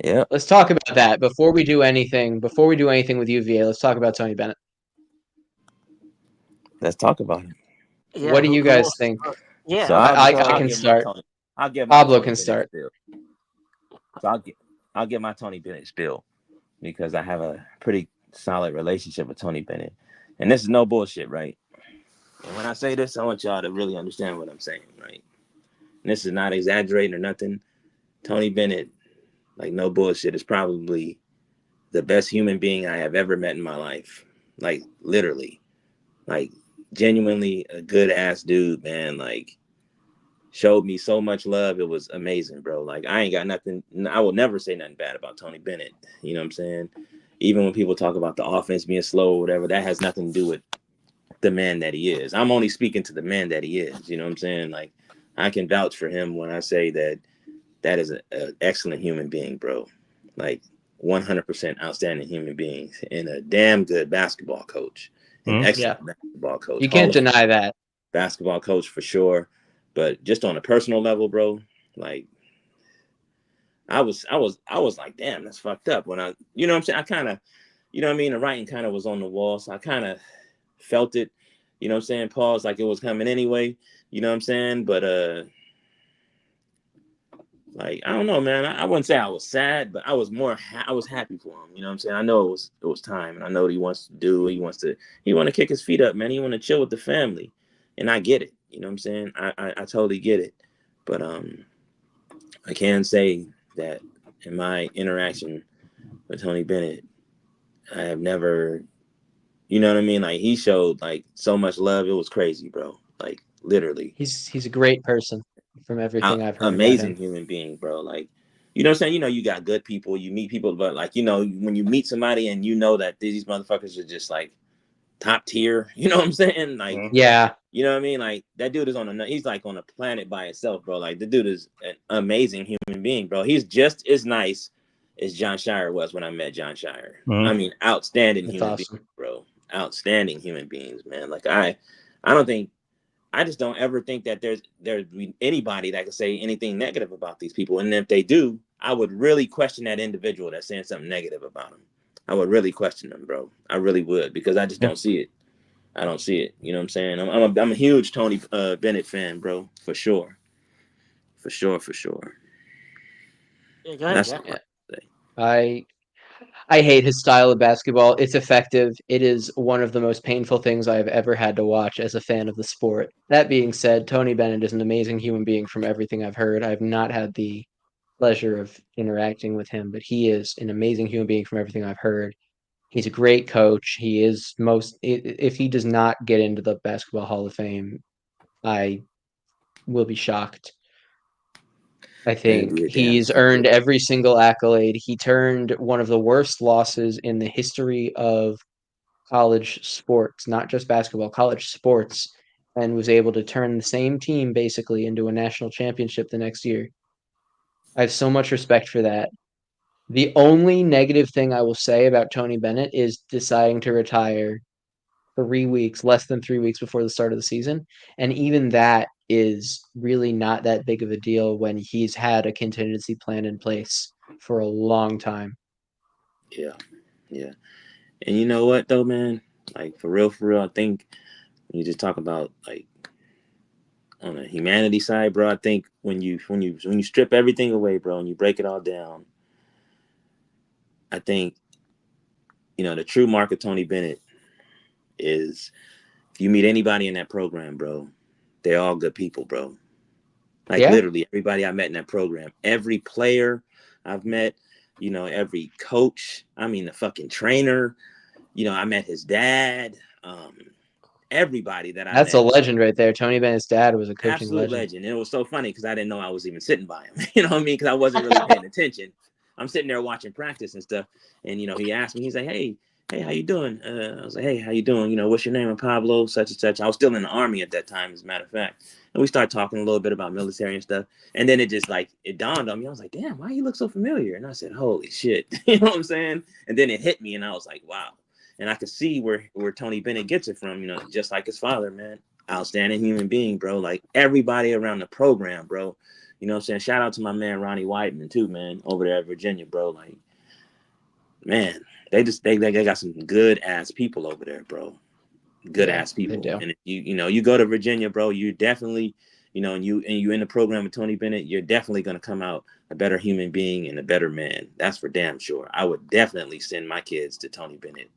Yep, Let's talk about that before we do anything. Before we do anything with UVA, let's talk about Tony Bennett. let's talk about it. What Yeah, do you who guys wants to think? start? Yeah, So I'll I I'll can give my start. Tony. I'll give my Pablo Tony can Bennett start. spiel. So I'll give my Tony Bennett spiel because I have a pretty solid relationship with Tony Bennett, and this is no bullshit, right? And when I say this, I want y'all to really understand what I'm saying, right? And this is not exaggerating or nothing. Tony Bennett, like no bullshit, is probably the best human being I have ever met in my life. Like literally, like genuinely a good ass dude, man. Like showed me so much love. It was amazing, bro. Like I ain't got nothing. I will never say nothing bad about Tony Bennett. You know what I'm saying? Even when people talk about the offense being slow or whatever, that has nothing to do with the man that he is. I'm only speaking to the man that he is. You know what I'm saying? Like I can vouch for him when I say that that is an excellent human being, bro. Like 100% outstanding human being and a damn good basketball coach, an Hmm? Yeah, excellent basketball coach, you Hall can't of Fame deny that. basketball coach for sure. But just on a personal level, bro, like I was like, damn, that's fucked up. When you know what I'm saying? I kind of, you know what I mean? The writing kind of was on the wall, so I kind of felt it. You know what I'm saying? Pause like it was coming anyway. You know what I'm saying? But like I don't know, man. I wouldn't say I was sad, but I was I was happy for him. You know what I'm saying? I know it was time, and I know what he wants to do. He want to kick his feet up, man. He want to chill with the family, and I get it. You know what I'm saying? I totally get it. But I can say that in my interaction with Tony Bennett, I have never, you know what I mean? Like he showed like so much love. It was crazy, bro. Like literally, He's a great person from everything I've heard about amazing him. human being, bro. Like, you know what I'm saying? You know, you got good people, you meet people, but like, you know, when you meet somebody and you know that these motherfuckers are just like top tier, you know what I'm saying? Like, Hmm. Yeah, you know what I mean? Like that dude is he's like on a planet by itself, bro. Like the dude is an amazing human being, bro. He's just as nice as John Shire was when I met John Shire. Mhm. I mean, outstanding That's human awesome. beings, bro. Outstanding human beings, man. Like I don't think I just don't ever think that there's anybody that could say anything negative about these people. And if they do, I would really question that individual that's saying something negative about them. I would really question them, bro. I really would, because I just Yeah. don't see it. I don't see it. You know what I'm saying? I'm a huge Tony Bennett fan, bro, for sure, for sure, for sure. Yeah, go And ahead, that's Jack. all I Yeah. say. I hate his style of basketball. It's effective. It is one of the most painful things I have ever had to watch as a fan of the sport. That being said, Tony Bennett is an amazing human being from everything I've heard. I've not had the pleasure of interacting with him, but he is an amazing human being from everything I've heard. He's a great coach. He is if he does not get into the Basketball Hall of Fame, I will be shocked. I That'd think be a damn he's shame, earned bro. every single accolade. He turned one of the worst losses in the history of college sports, not just basketball, college sports, and was able to turn the same team basically into a national championship the next year. I have so much respect for that. The only negative thing I will say about Tony Bennett is deciding to retire 3 weeks, less than 3 weeks before the start of the season. And even that is really not that big of a deal when he's had a contingency plan in place for a long time. Yeah, yeah. And you know what though, man? Like for real, I think when you just talk about like on the humanity side, bro, I think when you strip everything away, bro, and you break it all down, I think the true mark of Tony Bennett is if you meet anybody in that program, bro, they're all good people, bro. Like Yeah, literally everybody I met in that program, every player I've met, every coach, I mean the fucking trainer, I met his dad, everybody that I that's a met, bro. legend right there. Tony Bennett's dad was a coaching Absolute legend. legend. And it was so funny because I didn't know I was even sitting by him. You know what I mean? Because I wasn't really paying attention. I'm sitting there watching practice and stuff. And he asked me, he's like, hey, how you doing? I was like, hey, how you doing? What's your name? I'm Pablo, such and such. I was still in the army at that time, as a matter of fact. And we started talking a little bit about military and stuff. And then it just like it dawned on me. I was like, damn, why you look so familiar? And I said, holy shit. You know what I'm saying? And then it hit me and I was like, wow. And I could see where Tony Bennett gets it from, just like his father, man. Outstanding human being, bro. Like everybody around the program, bro. You know what I'm saying? Shout out to my man Ronnie Whiteman too, man, over there at Virginia, bro. Like, man, they got some good ass people over there, bro. Good Yeah, ass they people. do. And if you go to Virginia, bro, you definitely, and you in the program with Tony Bennett, you're definitely gonna come out a better human being and a better man. That's for damn sure. I would definitely send my kids to Tony Bennett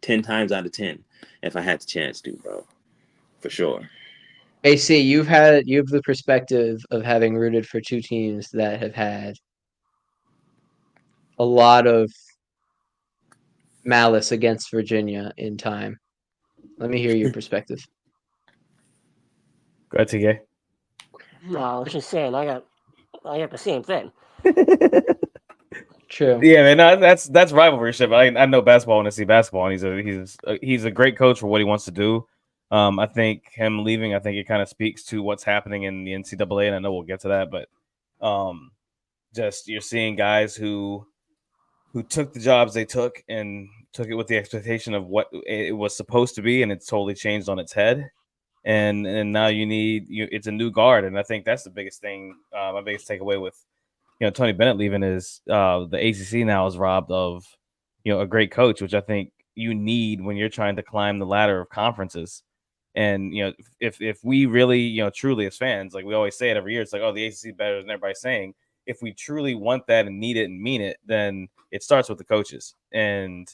10 times out of 10 if I had the chance to, bro. For sure. AC, you have the perspective of having rooted for two teams that have had a lot of malice against Virginia in time. Let me hear your perspective. Go ahead, TK. No, I was just saying, I got the same thing. True. Yeah, man, no, that's rivalryship. I know basketball when I see basketball, and he's a great coach for what he wants to do. I think him leaving, I think it kind of speaks to what's happening in the NCAA, and I know we'll get to that, but just you're seeing guys who took the jobs they took and took it with the expectation of what it was supposed to be, and it's totally changed on its head. And now it's a new guard, and I think that's the biggest thing. My biggest takeaway with Tony Bennett leaving is the ACC now is robbed of a great coach, which I think you need when you're trying to climb the ladder of conferences. And if we really truly as fans, like we always say it every year, it's like, oh, the ACC better than everybody's saying. If we truly want that and need it and mean it, then it starts with the coaches. And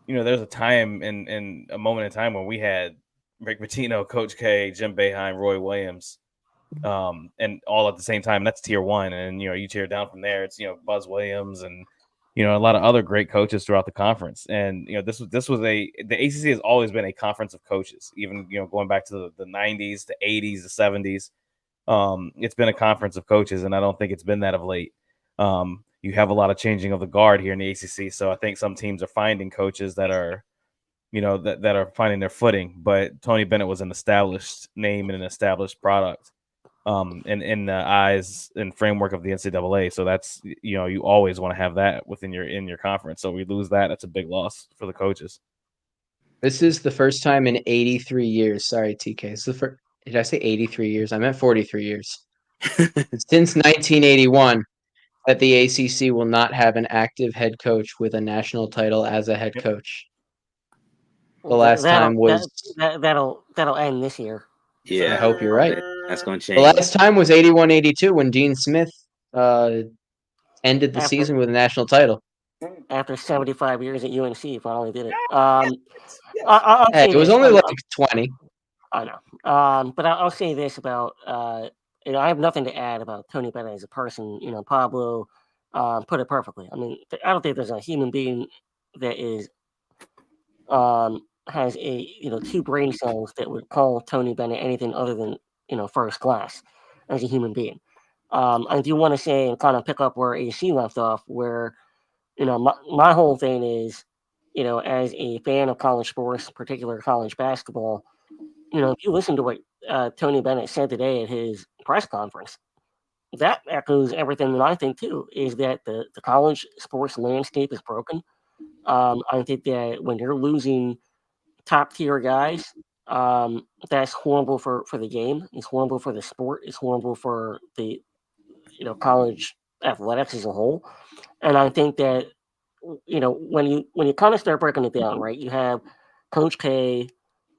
there's a time in a moment in time when we had Rick Pitino, Coach K, Jim Boeheim, Roy Williams, and all at the same time. That's tier one, and you tear down from there. It's Buzz Williams and a lot of other great coaches throughout the conference. And this was the ACC has always been a conference of coaches, even going back to the 90s, the 80s, the 70s. It's been a conference of coaches, and I don't think it's been that of late. You have a lot of changing of the guard here in the ACC, so I think some teams are finding coaches that are that are finding their footing. But Tony Bennett was an established name and an established product. in the eyes and framework of the NCAA. So that's you always want to have that within your conference. So we lose that. That's a big loss for the coaches. This is the first time in 83 years. Sorry, TK. It's the first. Did I say 83 years? I meant 43 years. Since 1981, that the ACC will not have an active head coach with a national title as a head coach. The last time was. That'll end this year. Yeah, I hope you're right. That's going to The change. last time was 81-82 when Dean Smith ended the After season with a national title. after 75 years at UNC, finally did it. I'll Hey, say it was this. only like 20. I know. But I'll say this about I have nothing to add about Tony Bennett as a person. Pablo put it perfectly. I mean, I don't think there's a human being that is has two brain cells that would call Tony Bennett anything other than first class as a human being. I do want to say and kind of pick up where AC left off, where my whole thing is, as a fan of college sports, particular college basketball, if you listen to what Tony Bennett said today at his press conference, that echoes everything that I think too. Is that the college sports landscape is broken. I think that when you're losing top tier guys, that's horrible for the game. It's horrible for the sport. It's horrible for the college athletics as a whole. And I think that when you kind of start breaking it down, right? You have Coach K,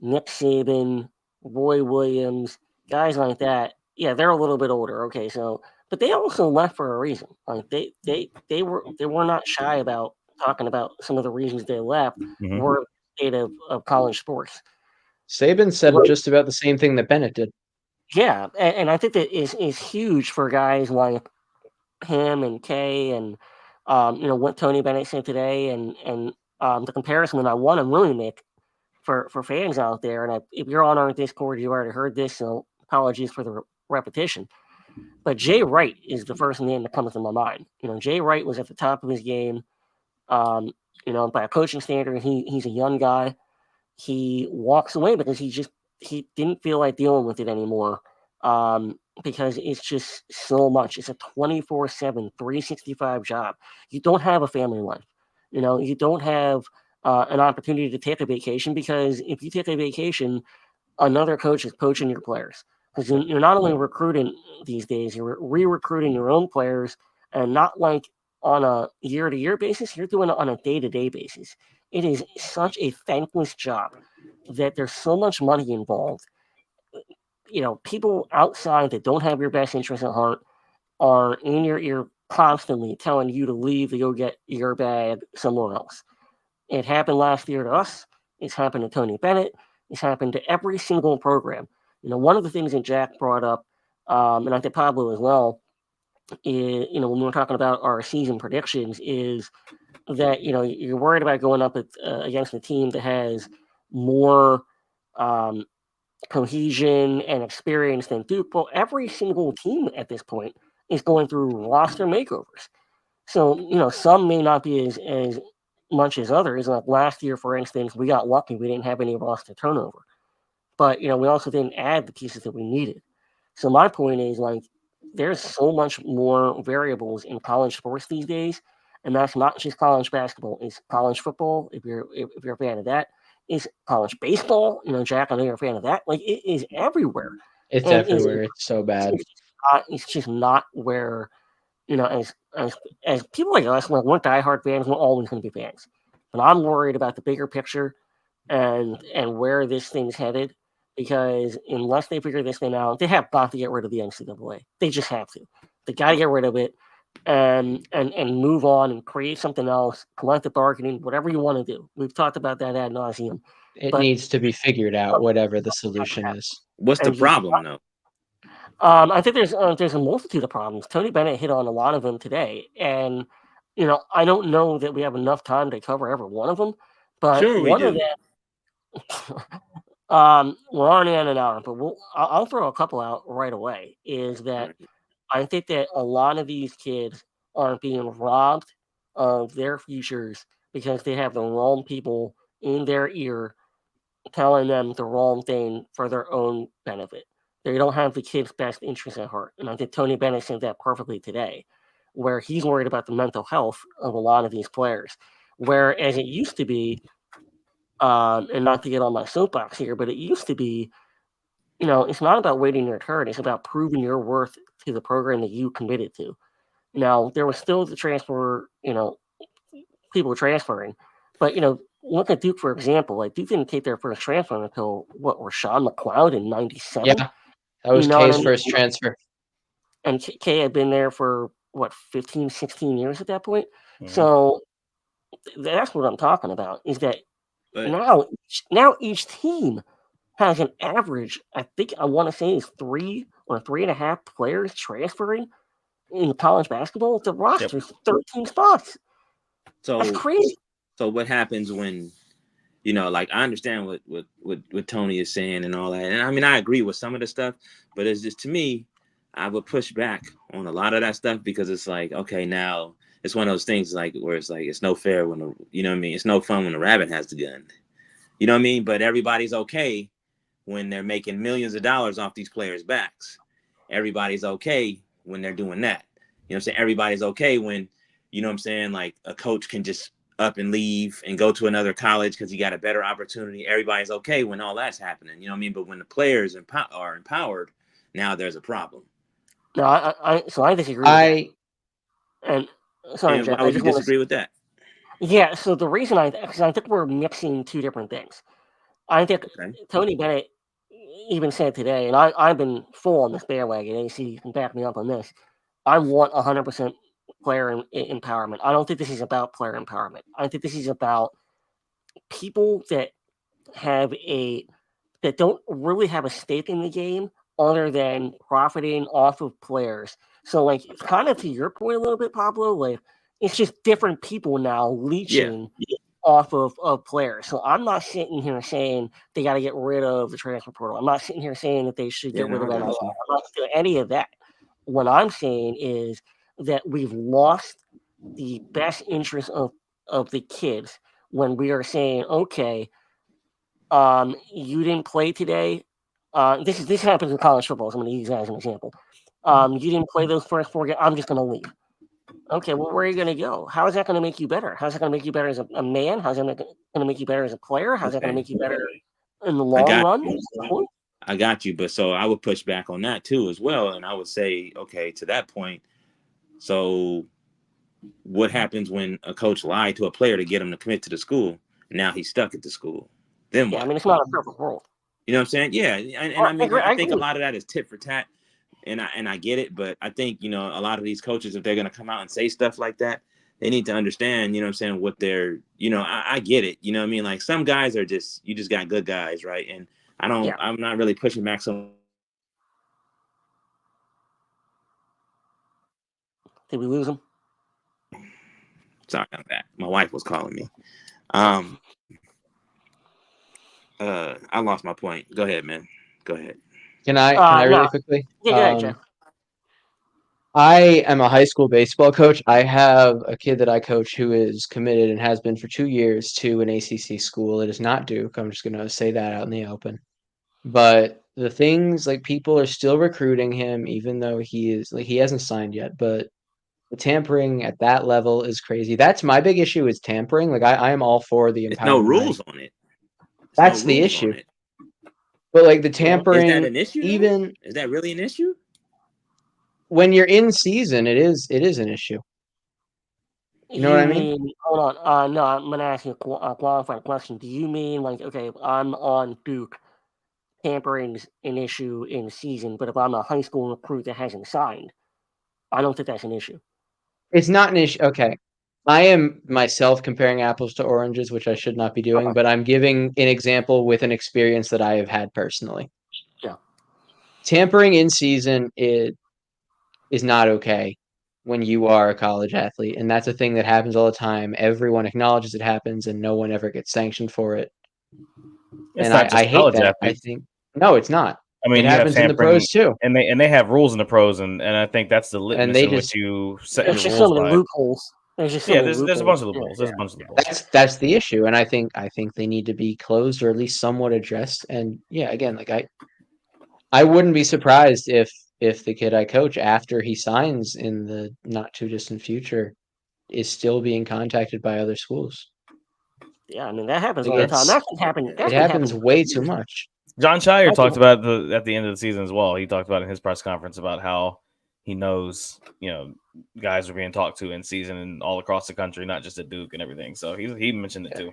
Nick Saban, Roy Williams, guys like that. Yeah, they're a little bit older. Okay, so but they also left for a reason. Like they were not shy about talking about some of the reasons they left Mhm. were the state of college sports. Saban said just about the same thing that Bennett did. Yeah, and I think that is huge for guys like him and Kay and what Tony Bennett said today and the comparison that I want to really make for fans out there. And if you're on our Discord, you already heard this, so apologies for the repetition. But Jay Wright is the first name that comes to my mind. Jay Wright was at the top of his game. Um, by a coaching standard, he's a young guy. He walks away because he didn't feel like dealing with it anymore. Because it's just so much. It's a 24/7, 365 job. You don't have a family life. You don't have an opportunity to take a vacation because if you take a vacation, another coach is poaching your players. Because you're not only recruiting these days, you're re-recruiting your own players, and not like on a year-to-year basis. You're doing it on a day-to-day basis. It is such a thankless job that there's so much money involved. People outside that don't have your best interest at heart are in your ear constantly telling you to leave to go get your bag somewhere else. It happened last year to us. It's happened to Tony Bennett. It's happened to every single program. One of the things that Jack brought up, and I think Pablo as well, is, when we were talking about our season predictions, is that, you're worried about going up against a team that has more um, cohesion and experience than Duke. Well, every single team at this point is going through roster makeovers. So, some may not be as much as others. Like last year, for instance, we got lucky. We didn't have any roster turnover. But, we also didn't add the pieces that we needed. So my point is like there's so much more variables in college sports these days. And that's not just college basketball, it's college football, if you're a fan of that. It's college baseball. Jack, I know you're a fan of that. Like it is everywhere. It's And everywhere. It's so bad. it's just not where as people like us, like we're diehard fans, we're always going to be fans. But I'm worried about the bigger picture and where this thing's headed. Because unless they figure this thing out, they have got to get rid of the NCAA. They just have to. They got to get rid of it and move on and create something else. Collective bargaining, whatever you want to do. We've talked about that ad nauseum. It But needs to be figured out, whatever the solution is. What's the and just problem, though? I think there's a multitude of problems. Tony Bennett hit on a lot of them today, and I don't know that we have enough time to cover every one of them. But Sure, we one of do. them, we're already in an hour, but I'll throw a couple out right away. Is All that right. I think that a lot of these kids are being robbed of their futures because they have the wrong people in their ear telling them the wrong thing for their own benefit. They don't have the kid's best interest at heart. And I think Tony Bennett said that perfectly today, where he's worried about the mental health of a lot of these players. Whereas it used to be, and not to get on my soapbox here, but it used to be, it's not about waiting your turn. It's about proving your worth to the program that you committed to. Now, there was still the transfer, people transferring, but, look at Duke, for example. Like, Duke didn't take their first transfer until, Rashawn McLeod in 97? Yeah, that was You know what K's I mean? first transfer. And K had been there for, 15, 16 years at that point? Mhm. So that's what I'm talking about, is that But now each team has an average, I want to say is 3 or 3.5 players transferring in college basketball. The roster's 13 spots. That's so crazy. so what happens when like I understand what Tony is saying and all that, and I mean I agree with some of the stuff, but it's just to me, I would push back on a lot of that stuff because it's like, okay, now it's one of those things like where it's like it's no fair when you know what I mean, it's no fun when the rabbit has the gun, you know what I mean, but everybody's okay when they're making millions of dollars off these players' backs. Everybody's okay when they're doing that. You know what I'm saying? Everybody's okay when, you know what I'm saying, like a coach can just up and leave and go to another college because he got a better opportunity. Everybody's okay when all that's happening. You know what I mean? But when the players are empowered, now there's a problem. No, so I disagree with that. And sorry, And Jack, why I would you just want to. disagree with that? Yeah, so the reason because I think we're mixing two different things. I think Okay. Tony Bennett even said today, and I've been full on this bandwagon. AC, you can back me up on this. I want 100% player empowerment. I don't think this is about player empowerment. I think this is about people that don't really have a stake in the game other than profiting off of players. So, like, kind of to your point a little bit, Pablo, like, it's just different people now Yeah. leeching off of players. So I'm not sitting here saying they got to get rid of the transfer portal. I'm not sitting here saying that they should Yeah, get rid no, of I NIL. got you. I'm not doing any of that. What I'm saying is that we've lost the best interest of the kids when we are saying, okay, you didn't play today. This happens in college football. So I'm going to use that as an example. You didn't play those first 4 games. I'm just going to leave. Okay, well, where are you going to go? How is that going to make you better? How's that going to make you better as a man? How's that going to make you better as a player? How's that going to Okay. make you better in the I long got run? you. I got you. But so I would push back on that too as well. And I would say, okay, to that point, so what happens when a coach lied to a player to get him to commit to the school? Now he's stuck at the school. Then Yeah, I what? mean, it's not a perfect world. You know what I'm saying? Yeah. And Oh, I mean, I I think a agree. lot of that is tit for tat. And I get it. But I think, a lot of these coaches, if they're going to come out and say stuff like that, they need to understand, you know what I'm saying, what they're, I get it. You know what I mean? Like some guys are you just got good guys, right? And Yeah. I'm not really pushing back so. Did we lose him? Sorry, I'm back. My wife was calling me. Um, I lost my point. Go ahead, man. Go ahead. Can I really No. quickly? Yeah, go ahead, Jeff. I am a high school baseball coach. I have a kid that I coach who is committed and has been for 2 years to an ACC school. It is not Duke. I'm just going to say that out in the open. But the things like people are still recruiting him, even though he hasn't signed yet. But the tampering at that level is crazy. That's my big issue is tampering. Like I am all for the There's no empowerment. rules on it. There's no That's the rules on issue. it. But like the Yeah. Is that tampering, an issue though? even Is that really an issue? when you're in season, it is an issue. You know what You I mean? mean, hold on. No, I'm going to ask you a qualified question. Do you mean, like, okay, if I'm on Duke, tampering's an issue in season, but if I'm a high school recruit that hasn't signed, I don't think that's an issue. It's not an issue. Okay. I am myself comparing apples to oranges, which I should not be doing, Okay. but I'm giving an example with an experience that I have had personally. Yeah. Tampering in season is not okay when you are a college athlete, and that's a thing that happens all the time. Everyone acknowledges it happens, and no one ever gets sanctioned for it. It's And not I just hate college that. I athletes. think no, it's not. I It mean, you have happens in the tampering, pros too, and they have rules in the pros, and I think that's the and litmus they in which just you set There's your just so rules many by. loopholes. There's just so Yeah, many there's a bunch loopholes. of Yeah. loopholes. There's a bunch of loopholes. that's the issue, and I think they need to be closed or at least somewhat addressed. And yeah, again, like I wouldn't be surprised if the kid I coach after he signs in the not too distant future is still being contacted by other schools. Yeah, I mean that happens Like all the time. it's That's been happening. That's it been happens happening. way too much. John Shire That's talked been- about at the end of the season as well. He talked about in his press conference about how he knows, guys are being talked to in season and all across the country, not just at Duke and everything. So he mentioned it too.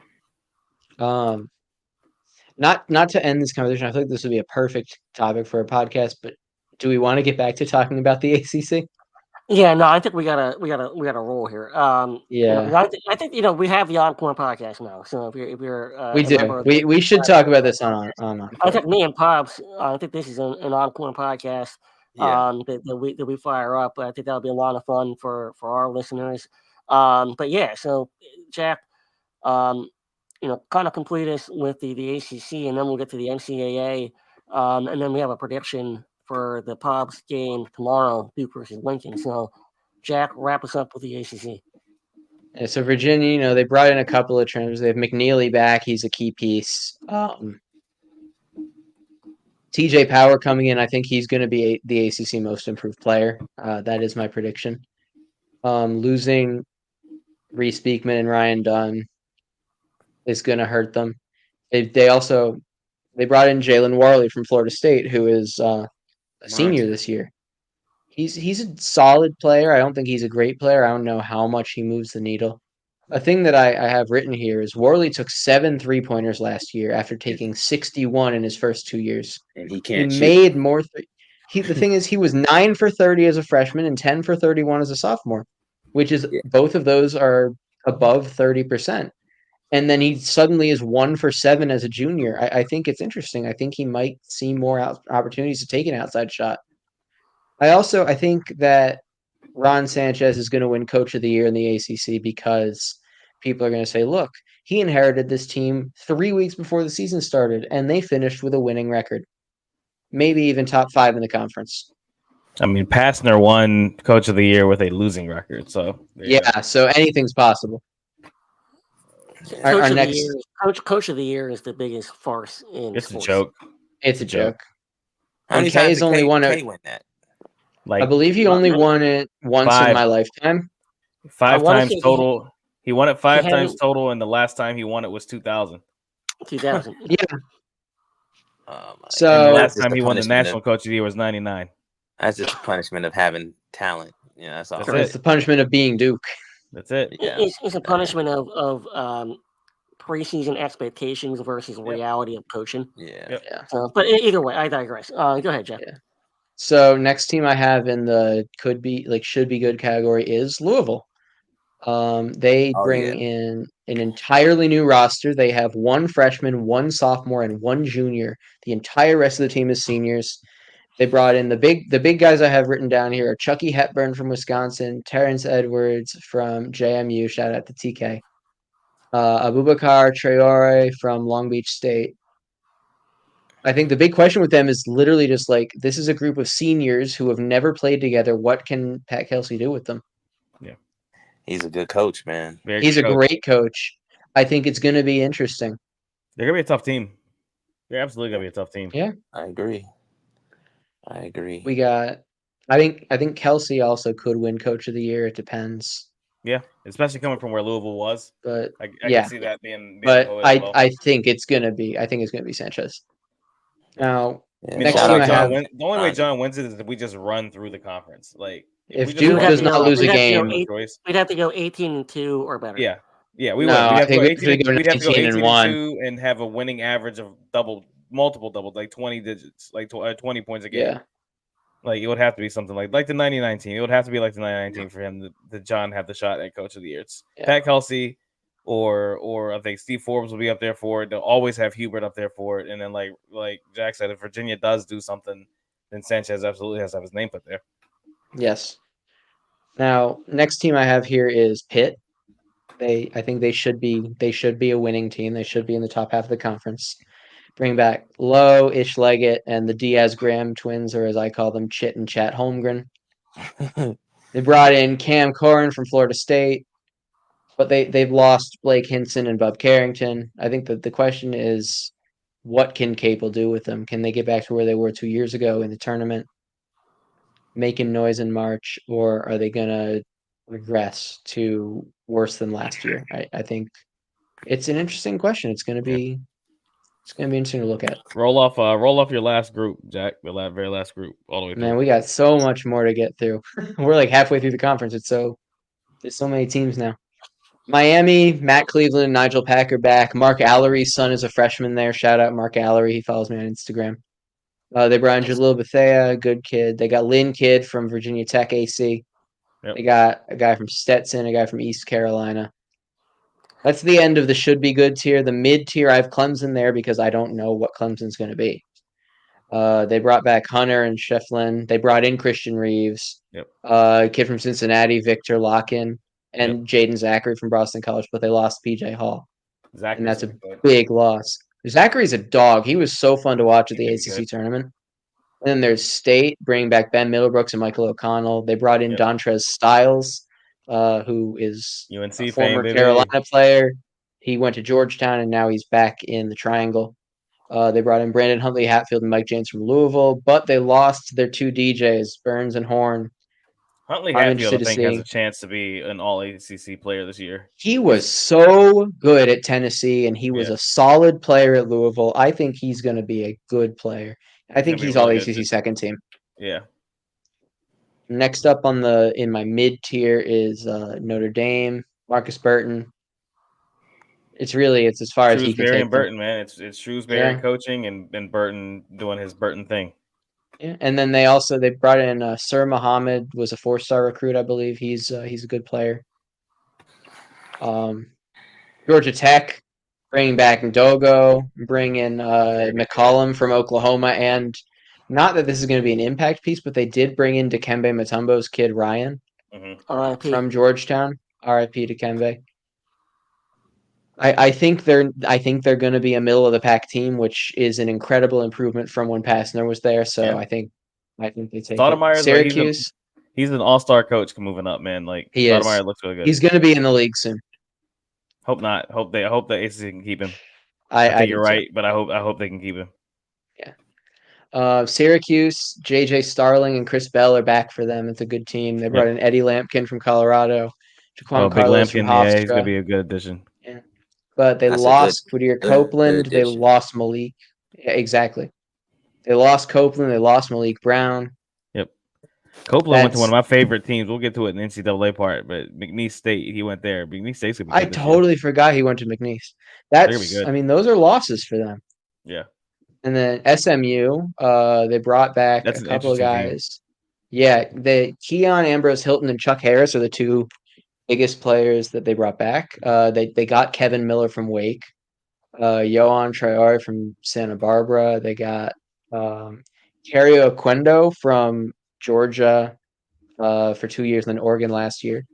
Not to end this conversation. I feel like this would be a perfect topic for a podcast, but do we want to get back to talking about the ACC? Yeah, no, I think we gotta roll here. Yeah. I think we have the Encore podcast now. So if you're We a member do. of the We should talk about this on I Encore. think me and Pops, I think this is an Encore podcast Yeah. that we fire up. I think that'll be a lot of fun for our listeners. But yeah, so Jack, um, kind of complete us with the ACC, and then we'll get to the NCAA, and then we have a prediction for the Pops game tomorrow, Duke versus Lincoln. So, Jack, wrap us up with the ACC. Yeah, so Virginia, they brought in a couple of trims. They have McNeely back. He's a key piece. TJ Power coming in. I think he's going to be the ACC most improved player. That is my prediction. Losing Reese Beekman and Ryan Dunn is going to hurt them. They brought in Jalen Warley from Florida State, who is a senior this year. He's a solid player. I don't think he's a great player. I don't know how much he moves the needle. A thing that I have written here is Worley took 7 3-pointers last year after taking 61 in his first 2 years. And he He can't shoot. made more. The thing is, he was 9 for 30 as a freshman and 10 for 31 as a sophomore, which is Yeah. both of those are above 30%. And then he suddenly is 1 for 7 as a junior. I think it's interesting. I think he might see more opportunities to take an outside shot. I think that Ron Sanchez is going to win Coach of the Year in the ACC because people are going to say, look, he inherited this team 3 weeks before the season started, and they finished with a winning record, maybe even top 5 in the conference. I mean, Pastner won Coach of the Year with a losing record, so Yeah, so anything's possible. Coach of the year, Coach of the Year is the biggest farce in it's sports. a joke. It's a joke. How many And times Kay's did only won it. Kay win that? Like I believe he only won it once in my lifetime. 5 wanna times say total. He won it 5 times hadn't- total, and the last time he won it was 2000. 2000. Yeah. And So the Oh, last That's time the he won the punishment National Coach of the Year was 99. That's just the punishment of having talent. Yeah, that's all. That's it's it. the punishment of being Duke. That's it. Yeah. It's a punishment of preseason expectations versus reality of coaching. Yeah. Yep. Yeah. So, but either way, I digress. Go ahead, Jeff. Yeah. So next team I have in the should be good category is Louisville. They Oh, bring in an entirely new roster. They have 1 freshman, 1 sophomore, and 1 junior. The entire rest of the team is seniors. They brought in the big guys I have written down here are Chucky Hepburn from Wisconsin, Terrence Edwards from JMU. Shout out to TK. Abubakar Traore from Long Beach State. I think the big question with them is literally just like this is a group of seniors who have never played together. What can Pat Kelsey do with them? Yeah. He's a good coach, man. He's a great coach. I think it's going to be interesting. They're gonna be a tough team. They're absolutely gonna be a tough team. Yeah, I agree. we got. I think Kelsey also could win Coach of the Year. It depends. Yeah, especially coming from where Louisville was. But I yeah, can see that being but the as well. I think it's gonna be. I think it's gonna be Sanchez. Now, Yeah, I mean, next the team only, I have. the only way John wins it is if we just run through the conference. Like If we just Duke run does through not the lose a conference, game, no choice. We'd have to go 18-2 or better. Yeah, we No, would. We'd I have to think go we have to 18. go We'd have to go 19 and 1. 2 and have a winning average of multiple doubles, like 20 digits, like 20 points a game. Yeah. Like it would have to be something like the 99 team. It would have to be like the 99 team for him to John have the shot at Coach of the Year. It's Pat Kelsey or I think Steve Forbes will be up there for it. They'll always have Hubert up there for it. And then like Jack said, if Virginia does do something, then Sanchez absolutely has to have his name put there. Yes. Now, next team I have here is Pitt. I think they should be a winning team. They should be in the top half of the conference. Bring back Lowe, Ish Leggett, and the Diaz Graham twins, or as I call them, Chit and Chat Holmgren. They brought in Cam Corrin from Florida State, but they've lost Blake Hinson and Bub Carrington. I think that the question is, what can Capel do with them? Can they get back to where they were 2 years ago in the tournament, making noise in March, or are they gonna regress to worse than last year? I think it's an interesting question. It's gonna be interesting to look at. Roll off your last group, Jack. The very last group, all the way Man, through. we got so much more to get through. We're like halfway through the conference. There's so many teams now. Miami, Matt Cleveland, and Nigel Packer back. Mark Allery's son is a freshman there. Shout out Mark Allery. He follows me on Instagram. They brought in Jalil Bethea, good kid. They got Lynn Kidd from Virginia Tech AC. Yep. They got a guy from Stetson, a guy from East Carolina. That's the end of the should be good tier. The mid tier, I have Clemson there because I don't know what Clemson's going to be. They brought back Hunter and Shefflin. They brought in Christian Reeves. Yep. Kid from Cincinnati, Victor Locken, and Jaden Zachary from Boston College, but they lost PJ Hall. And that's a big loss. Zachary's a dog. He was so fun to watch at the ACC tournament. And then there's State, bringing back Ben Middlebrooks and Michael O'Connell. They brought in Dontrez Styles, who is UNC a former fan, Carolina player. He went to Georgetown, and now he's back in the Triangle. They brought in Brandon Huntley Hatfield and Mike James from Louisville, but they lost their two DJs, Burns and Horn. Huntley I'm Hatfield, interested I to think, see. has a chance to be an all ACC player this year. He was so good at Tennessee, and he was a solid player at Louisville. I think he's going to be a good player. I think he's all ACC second team. Yeah. Next up in my mid tier is Notre Dame, Marcus Burton. It's as far as he can Shrewsbury take and Burton, man. It's Shrewsbury coaching and Burton doing his Burton thing. Yeah, and then they brought in Sir Muhammad, was a 4-star recruit, I believe. He's a good player. Georgia Tech, bringing back Ndogo, bring in McCollum from Oklahoma, and not that this is going to be an impact piece, but they did bring in Dikembe Mutombo's kid Ryan from Georgetown. R.I.P. Dikembe. I think they're going to be a middle of the pack team, which is an incredible improvement from when Passner was there. So I think they take it. Syracuse. He's an all-star coach moving up, man. Like he is. Looks really good. He's going to be in the league soon. Hope not. Hope the ACC can keep him. I think you're right, but I hope they can keep him. Yeah. Syracuse, J.J. Starling and Chris Bell are back for them. It's a good team. They brought in Eddie Lampkin from Colorado, Jaquan Carlos from Hofstra. Yeah, he's gonna be a good addition. Yeah. But they lost Whittier Copeland. They lost Malik. Yeah, exactly. They lost Copeland. They lost Malik Brown. Yep. Copeland went to one of my favorite teams. We'll get to it in the NCAA part, but McNeese State, he went there. McNeese State's gonna be good. I totally forgot he went to McNeese. I mean, those are losses for them. Yeah. And then SMU, they brought back a couple of guys. Yeah, Keon Ambrose Hilton and Chuck Harris are the two biggest players that they brought back. They got Kevin Miller from Wake, Yohan Traore from Santa Barbara. They got Cario Oquendo from Georgia for 2 years, and then Oregon last year.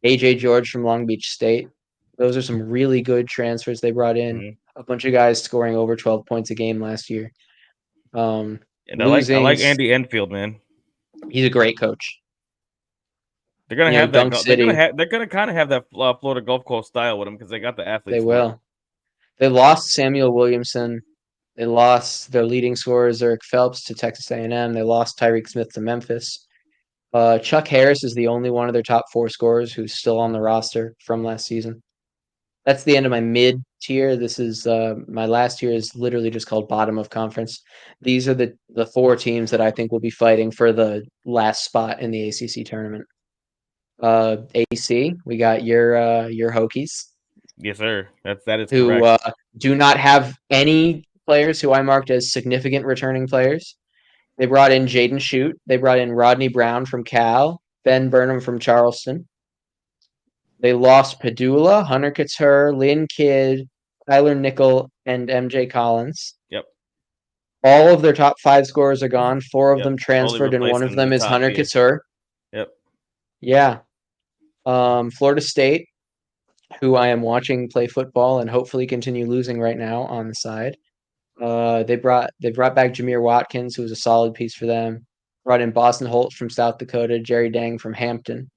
AJ George from Long Beach State. Those are some really good transfers they brought in. Mm-hmm. A bunch of guys scoring over 12 points a game last year. And I like Andy Enfield, man. He's a great coach. They're gonna have that. They're gonna kind of have that Florida Gulf Coast style with them because they got the athletes. They will. They lost Samuel Williamson. They lost their leading scorer Zurich Phelps to Texas A&M. They lost Tyreek Smith to Memphis. Chuck Harris is the only one of their top 4 scorers who's still on the roster from last season. That's the end of my mid tier. This is my last tier is literally just called bottom of conference. These are the 4 teams that I think will be fighting for the last spot in the ACC tournament. AC, we got your Hokies. Yes, sir. That is who correct. Do not have any players who I marked as significant returning players. They brought in Jaden Shute. They brought in Rodney Brown from Cal, Ben Burnham from Charleston. They lost Padula, Hunter Couture, Lynn Kidd, Tyler Nickel, and MJ Collins. Yep. All of their top 5 scorers are gone. 4 of them transferred, and one of them is Hunter Couture. Yep. Yeah. Florida State, who I am watching play football and hopefully continue losing right now on the side. They brought back Jameer Watkins, who was a solid piece for them. Brought in Boston Holt from South Dakota, Jerry Dang from Hampton.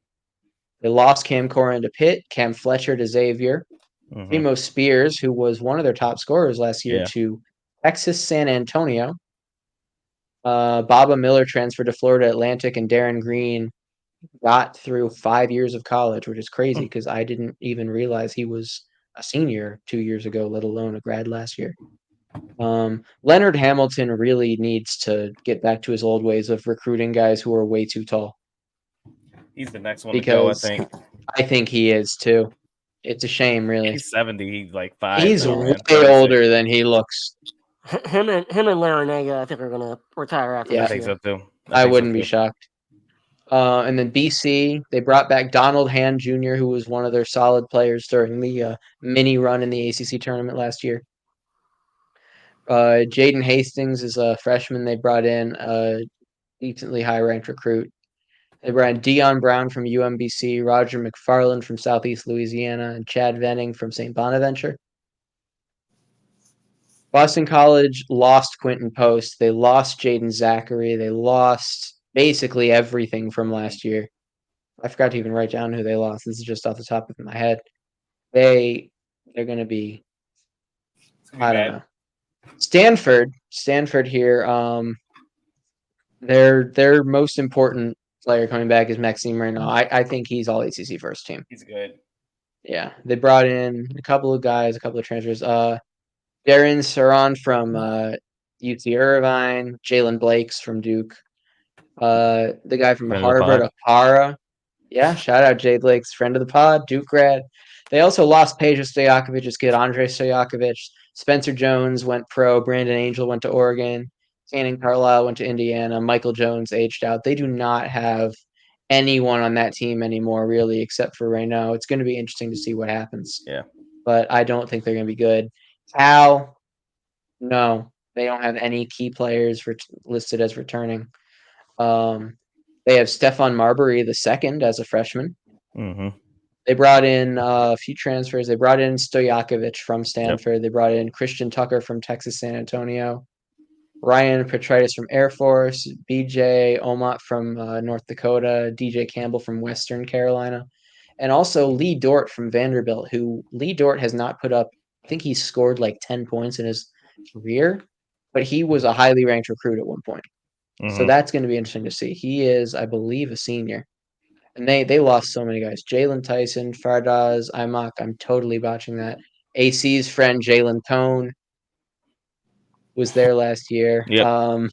They lost Cam Corrin to Pitt, Cam Fletcher to Xavier, Primo Spears, who was one of their top scorers last year, to Texas San Antonio. Baba Miller transferred to Florida Atlantic, and Darren Green got through 5 years of college, which is crazy because I didn't even realize he was a senior 2 years ago, let alone a grad last year. Leonard Hamilton really needs to get back to his old ways of recruiting guys who are way too tall. He's the next one to go, I Because think. I think he is too. It's a shame, really. He's 70. He's like 5 He's now, way man. 36. older than he looks. Him and Larinaga, I think, are going to retire after Yeah. I this think year. so too. I think so, wouldn't be too. shocked. And then BC, they brought back Donald Hand Jr., who was one of their solid players during the mini run in the ACC tournament last year. Jaden Hastings is a freshman they brought in, a decently high-ranked recruit. They brought in Dion Brown from UMBC, Roger McFarland from Southeast Louisiana, and Chad Venning from St. Bonaventure. Boston College lost Quentin Post. They lost Jaden Zachary. They lost basically everything from last year. I forgot to even write down who they lost. This is just off the top of my head. They're going to be, I don't know. Stanford here. Their most important player coming back is Maxime Renault. I think he's all ACC first team. He's good. Yeah, they brought in a couple of guys, a couple of transfers. Darren Saron from UC Irvine, Jalen Blakes from Duke, the guy from Friend of the Harvard, pod. Apara. Yeah, shout out Jay Blakes, friend of the pod, Duke grad. They also lost Peja Stojakovic's kid, Andre Stojakovic. Spencer Jones went pro. Brandon Angel went to Oregon. Cannon Carlisle went to Indiana. Michael Jones aged out. They do not have anyone on that team anymore, really, except for right now. It's going to be interesting to see what happens. Yeah. But I don't think they're going to be good. Cal, no, they don't have any key players listed as returning. They have Stefan Marbury II as a freshman. Mm-hmm. They brought in a few transfers. They brought in Stojakovic from Stanford. They brought in Christian Tucker from Texas San Antonio. Ryan Petritis from Air Force. BJ Omot from North Dakota. DJ Campbell from Western Carolina. And also Lee Dort from Vanderbilt, who Lee Dort has not put up, I think he's scored like 10 points in his career, but he was a highly ranked recruit at one point. Mm-hmm. So that's going to be interesting to see. He is, I believe, a senior. And they lost so many guys. Jalen Tyson, Fardaz, Imak. I'm totally botching that. AC's friend Jalen Tone was there last year. Yep.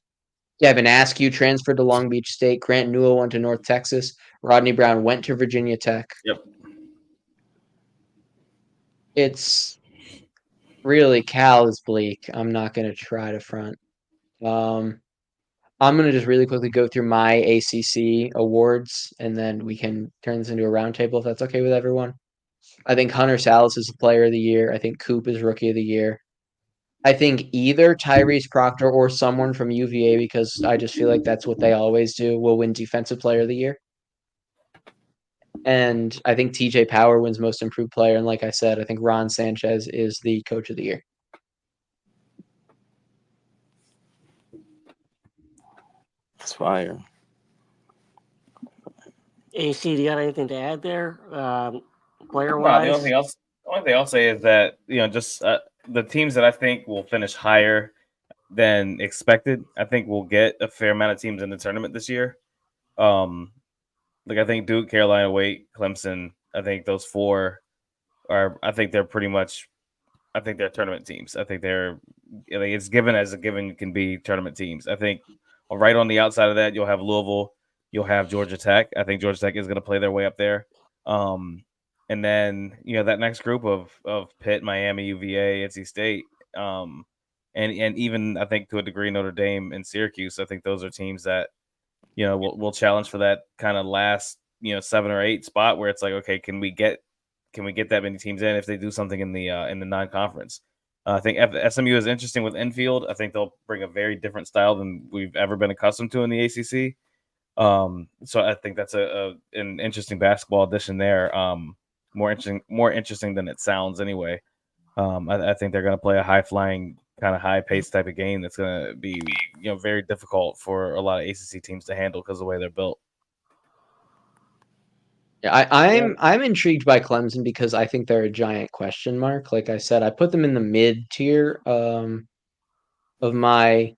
Devin Askew transferred to Long Beach State. Grant Newell went to North Texas. Rodney Brown went to Virginia Tech. Yep. It's really Cal is bleak. I'm not going to try to front. I'm going to just really quickly go through my ACC awards, and then we can turn this into a roundtable if that's okay with everyone. I think Hunter Salas is the player of the year. I think Coop is rookie of the year. I think either Tyrese Proctor or someone from UVA, because I just feel like that's what they always do, will win defensive player of the year. And I think TJ Power wins most improved player. And like I said, I think Ron Sanchez is the coach of the year. It's fire. AC, do you got anything to add there, player The wise? only thing I'll say is that just the teams that I think will finish higher than expected. I think we'll get a fair amount of teams in the tournament this year. Like I think Duke, Carolina, Wake, Clemson. I think those four are. I think they're pretty much. I think they're tournament teams. I think they're. Like it's given as a given can be tournament teams. I think right on the outside of that, you'll have Louisville. You'll have Georgia Tech. I think Georgia Tech is going to play their way up there. And then that next group of Pitt, Miami, UVA, NC State, and even I think to a degree Notre Dame and Syracuse. I think those are teams that will challenge for that kind of last 7 or 8 spot where it's like, okay, can we get that many teams in if they do something in the non-conference? I think SMU is interesting with infield. I think they'll bring a very different style than we've ever been accustomed to in the ACC. So I think that's an interesting basketball addition there. More interesting than it sounds anyway. I think they're going to play a high flying, kind of high pace type of game that's going to be very difficult for a lot of ACC teams to handle because of the way they're built. Yeah, I'm intrigued by Clemson because I think they're a giant question mark. Like I said, I put them in the mid tier. of my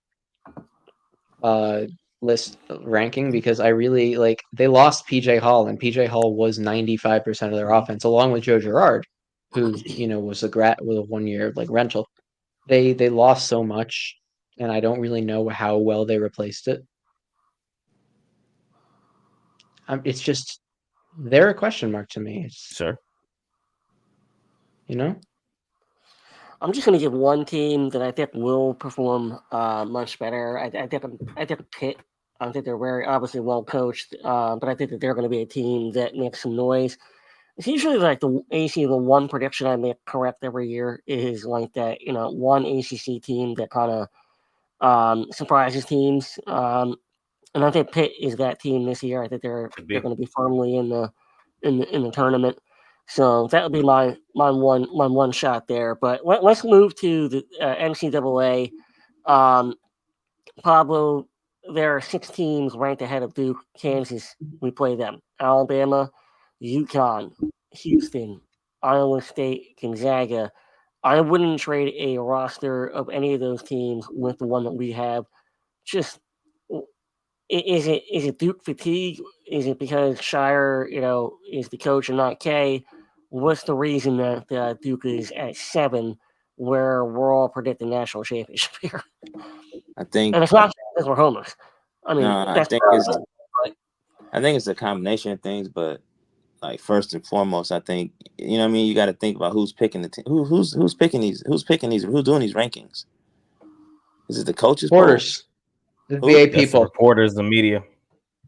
list ranking because I really like they lost PJ Hall, and PJ Hall was 95% of their offense, along with Joe Girard, who was with a 1 year like rental. They lost so much, and I don't really know how well they replaced it. It's just they're a question mark to me. It's Sure. I'm just going to give one team that I think will perform much better. I think Pitt. I think they're very obviously well coached, but I think that they're going to be a team that makes some noise. It's usually like the one prediction I make correct every year is like that one ACC team that kind of surprises teams. And I think Pitt is that team this year. I think they're going to be firmly in the tournament. So that would be my one shot there. But let's move to the NCAA. Um, Pablo, there are 6 teams ranked ahead of Duke, Kansas. We play them. Alabama, UConn, Houston, Iowa State, Gonzaga. I wouldn't trade a roster of any of those teams with the one that we have. Just is it Duke fatigue? Is it because Shire, is the coach and not K? What's the reason that Duke is at 7, where we're all predicting national championship here? I think And it's not because we're homers. I mean, no, that's I think it's a combination of things, but like first and foremost, I think what I mean. You got to think about who's picking the team, who's picking who's doing these rankings. Is it the coaches poll? Reporters, the Who? VA That's the people, reporters, the media.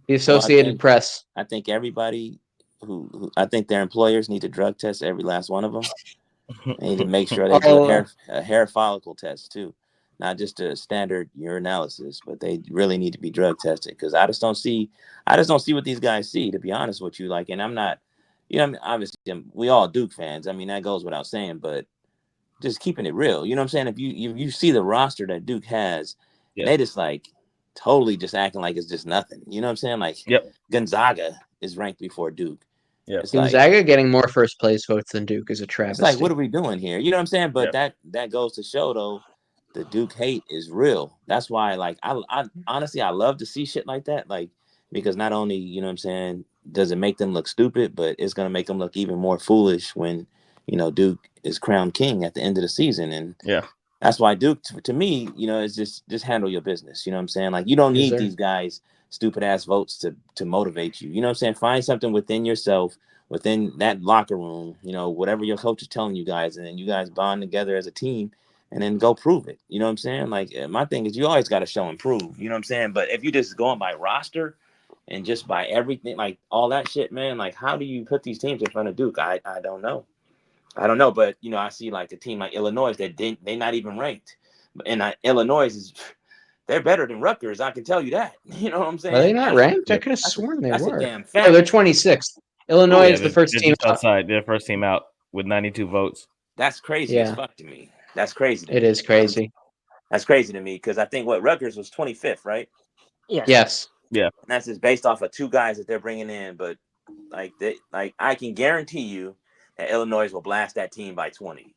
the Well, Associated Press. I think everybody who I think their employers need to drug test every last one of them. They need to make sure they do a hair follicle test too, not just a standard urinalysis, but they really need to be drug tested because I just don't see what these guys see. To be honest with you, like, and I'm not, I mean, obviously we all Duke fans. I mean, that goes without saying, but just keeping it real, you know what I'm saying? If you see the roster that Duke has, and they just like totally just acting like it's just nothing, you know what I'm saying? Like Gonzaga is ranked before Duke. Yeah. It's Gonzaga getting more first place votes than Duke is a it's travesty. like, what are we doing here? You know what I'm saying? But that goes to show though, the Duke hate is real. That's why, like, I honestly I love to see shit like that, like, because not only, you know what I'm saying, does it make them look stupid, but it's gonna make them look even more foolish when, Duke is crowned king at the end of the season. And that's why Duke, to me, is just handle your business. You know what I'm saying? Like, you don't need these guys stupid ass votes to motivate you. You know what I'm saying? Find something within yourself, within that locker room, whatever your coach is telling you guys, and then you guys bond together as a team and then go prove it. You know what I'm saying? Like, my thing is you always got to show and prove. You know what I'm saying? But if you just going by roster and just by everything, like all that shit, man, like how do you put these teams in front of Duke? I don't know. I don't know, but I see like a team like Illinois that they're not even ranked, and Illinois they're better than Rutgers. I can tell you that. You know what I'm saying? Are they not ranked? I could have sworn they that's were. a damn No, fact. they're 26th. Illinois is the first they're team just outside. They're first team out with 92 votes. That's crazy as fuck to me. That's crazy to me. It is crazy. That's crazy to me because I think Rutgers was 25th, right? Yes. Yeah. And that's just based off of 2 guys that they're bringing in, but I can guarantee you that Illinois will blast that team by 20.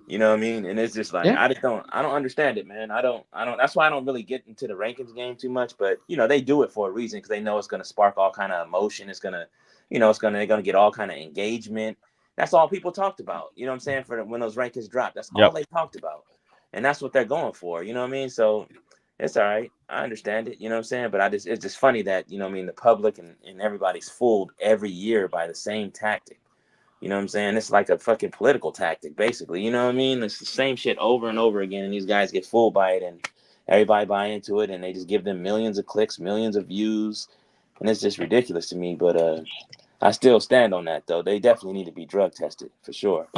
You know what I mean? And it's just like I don't understand it, man. I don't that's why I don't really get into the rankings game too much, but they do it for a reason because they know it's going to spark all kind of emotion. It's going to they're going to get all kind of engagement. That's all people talked about. You know what I'm saying? For when those rankings dropped, that's all they talked about. And that's what they're going for, you know what I mean? So it's all right. I understand it, you know what I'm saying? But it's just funny that, you know what I mean, the public and everybody's fooled every year by the same tactic. You know what I'm saying? It's like a fucking political tactic, basically. You know what I mean? It's the same shit over and over again, and these guys get fooled by it, and everybody buy into it, and they just give them millions of clicks, millions of views, and it's just ridiculous to me. But I still stand on that, though. They definitely need to be drug tested for sure.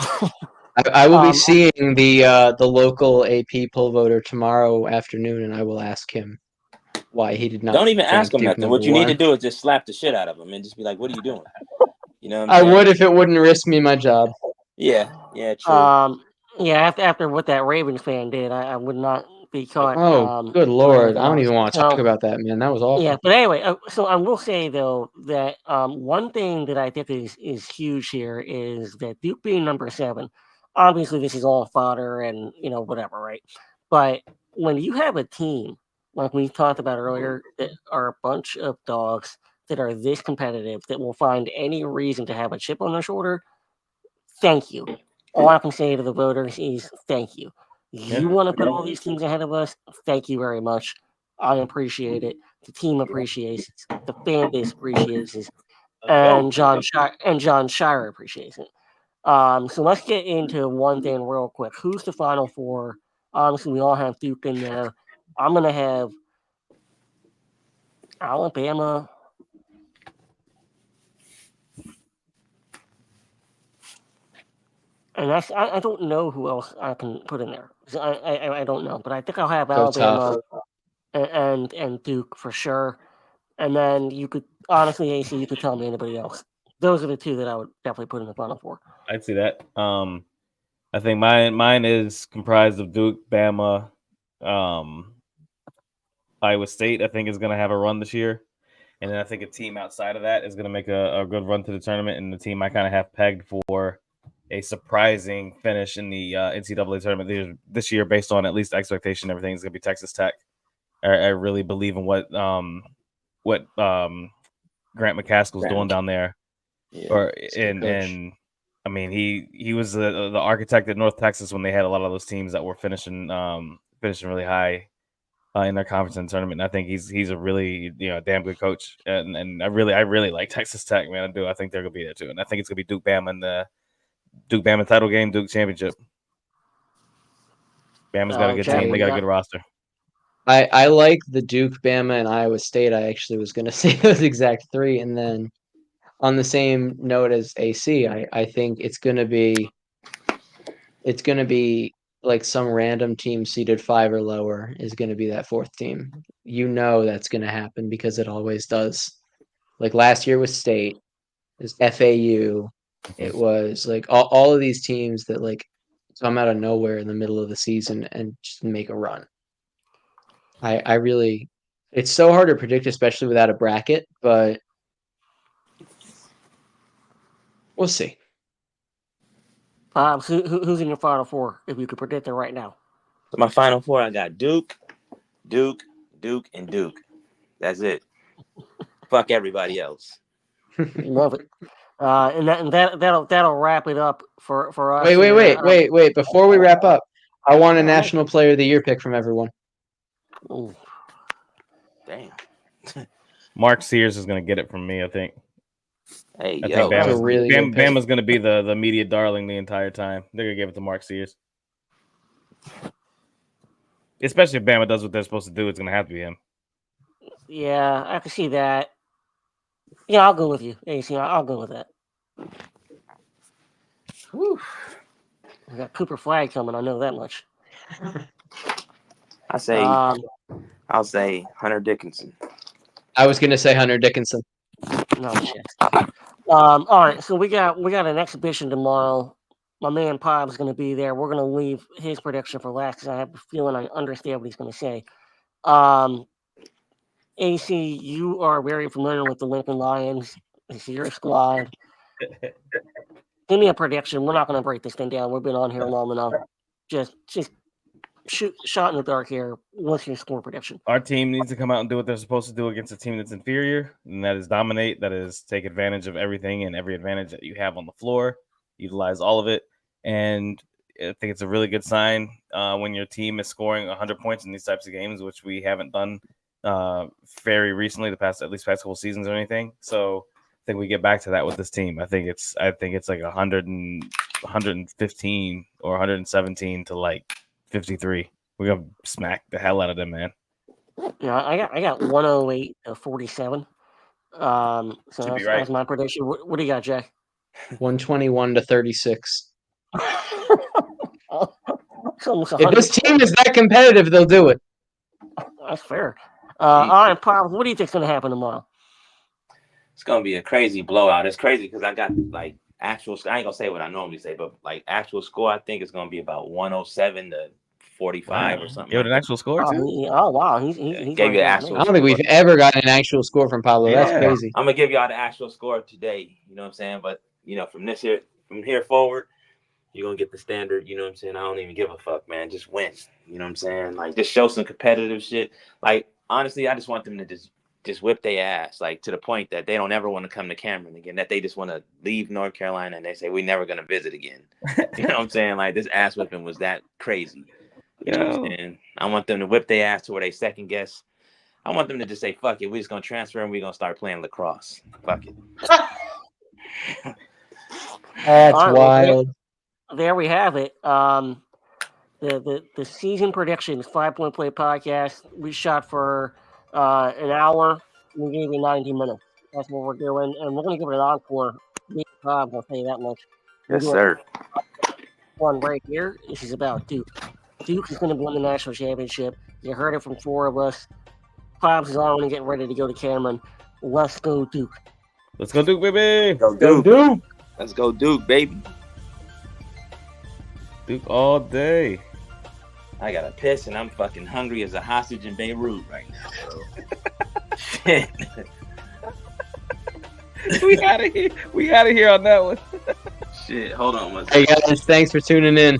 I will be seeing the local AP poll voter tomorrow afternoon, and I will ask him why he did not. Don't even ask him Duke nothing. What you one. need to do is just slap the shit out of him and just be like, "What are you doing?" You know what I'm I saying? would if it wouldn't risk me my job. Yeah, true. After what that Ravens fan did, I would not be caught. Oh, good lord! I don't even want to talk about that, man. That was awful. Yeah, but anyway, so I will say though that one thing that I think is huge here is that Duke being number 7. Obviously, this is all fodder and whatever, right? But when you have a team like we talked about earlier that are a bunch of dogs that are this competitive that will find any reason to have a chip on their shoulder, thank you. All I can say to the voters is thank you. Yeah. You want to put all these teams ahead of us? Thank you very much. I appreciate it. The team appreciates it. The fan base appreciates it. Let's go. And John Shire appreciates it. So let's get into one thing real quick. Who's the final four? Obviously, we all have Duke in there. I'm gonna have Alabama. And I don't know who else I can put in there. So I don't know, but I think I'll have So tough. Alabama and Duke for sure. And then you could honestly, AC, you could tell me anybody else. Those are the two that I would definitely put in the final four. I'd see that. I think mine is comprised of Duke, Bama, um, Iowa State. I think is going to have a run this year, and then I think a team outside of that is going to make a good run to the tournament. And the team I kind of have pegged for a surprising finish in the NCAA tournament this year, based on at least expectation, everything is going to be Texas Tech. I really believe in what Grant McCaskill's doing down there, and I mean he was the architect at North Texas when they had a lot of those teams that were finishing really high in their conference and tournament. And I think he's a really damn good coach, and I really like Texas Tech, man. I do. I think they're gonna be there too, and I think it's gonna be Duke Bama in the Duke Bama title game, Duke championship. Bama's got a good team. They got a good roster. I like the Duke, Bama, and Iowa State. I actually was going to say those exact three. And then on the same note as AC, I think it's going to be like some random team seeded 5 or lower is going to be that fourth team. That's going to happen because it always does. Like last year with State, it was FAU. It was like all of these teams that like come out of nowhere in the middle of the season and just make a run. I really, it's so hard to predict, especially without a bracket, but we'll see. Who's in your final four? If you could predict it right now. So my final four, I got Duke, and Duke. That's it. Fuck everybody else. Love it. That'll wrap it up for us. Wait. Before we wrap up, I want a National Player of the Year pick from everyone. Ooh. Damn. Mark Sears is going to get it from me, I think. Hey, I yo, think Bama's going to be the media darling the entire time. They're going to give it to Mark Sears. Especially if Bama does what they're supposed to do, it's going to have to be him. Yeah, I can see that. Yeah, I'll go with you, AC. I'll go with that. Whew. We got Cooper Flag coming. I know that much. I'll say Hunter Dickinson. I was going to say Hunter Dickinson. No shit. All right, so we got an exhibition tomorrow. My man Pop's going to be there. We're going to leave his prediction for last because I have a feeling I understand what he's going to say. AC, you are very familiar with the Lincoln Lions. It's your squad. Give me a prediction. We're not going to break this thing down. We've been on here long enough. Just shoot shot in the dark here. What's your score prediction? Our team needs to come out and do what they're supposed to do against a team that's inferior, and that is dominate. That is take advantage of everything and every advantage that you have on the floor. Utilize all of it, and I think it's a really good sign when your team is scoring 100 points in these types of games, which we haven't done very recently, the past couple seasons or anything. So I think we get back to that with this team. I think it's like 115 or 117 to like 53. We're gonna smack the hell out of them, man. Yeah, I got 108 to 47. So that's my prediction. What do you got, Jack? 121 to 36. If this team is that competitive, they'll do it. That's fair. All right, Pop, what do you think's going to happen tomorrow? It's going to be a crazy blowout. It's crazy because I got like actual. I ain't gonna say what I normally say, but like actual score, I think it's going to be about 107 to 45 or something. You have an actual score too? Oh wow, he's gave you the actual. I don't think we've ever gotten an actual score from Pablo. Yeah. That's crazy. I'm gonna give y'all the actual score today. You know what I'm saying? But from here forward, You're gonna get the standard, you know what I'm saying? I don't even give a fuck, man. Just win. You know what I'm saying? Like just show some competitive shit. Like honestly, I just want them to just whip their ass, like to the point that they don't ever want to come to Cameron again, that they just want to leave North Carolina and they say we're never gonna visit again. You know what I'm saying? Like this ass whipping was that crazy. You know what I'm saying? I want them to whip their ass to where they second guess. I want them to just say, fuck it, we're just gonna transfer and we're gonna start playing lacrosse. Fuck it. That's All right, well, wild. there we have it. The season predictions 5 Point Play podcast. We shot for an hour. We gave you 90 minutes. That's what we're doing, and we're gonna give it an encore. Me and Cobb, I'll tell you that much. We're Yes, doing sir. one right here. This is about Duke. Duke is going to win the national championship. You heard it from four of us. Cobb's is on and getting ready to go to Cameron. Let's go Duke. Let's go Duke, baby. Go Go Duke. Duke. Let's go Duke, baby. Duke all day. I gotta piss and I'm fucking hungry as a hostage in Beirut right now, bro. Shit. We out of here. We out of here on that one. Shit. Hold on one Hey second. guys, thanks for tuning in.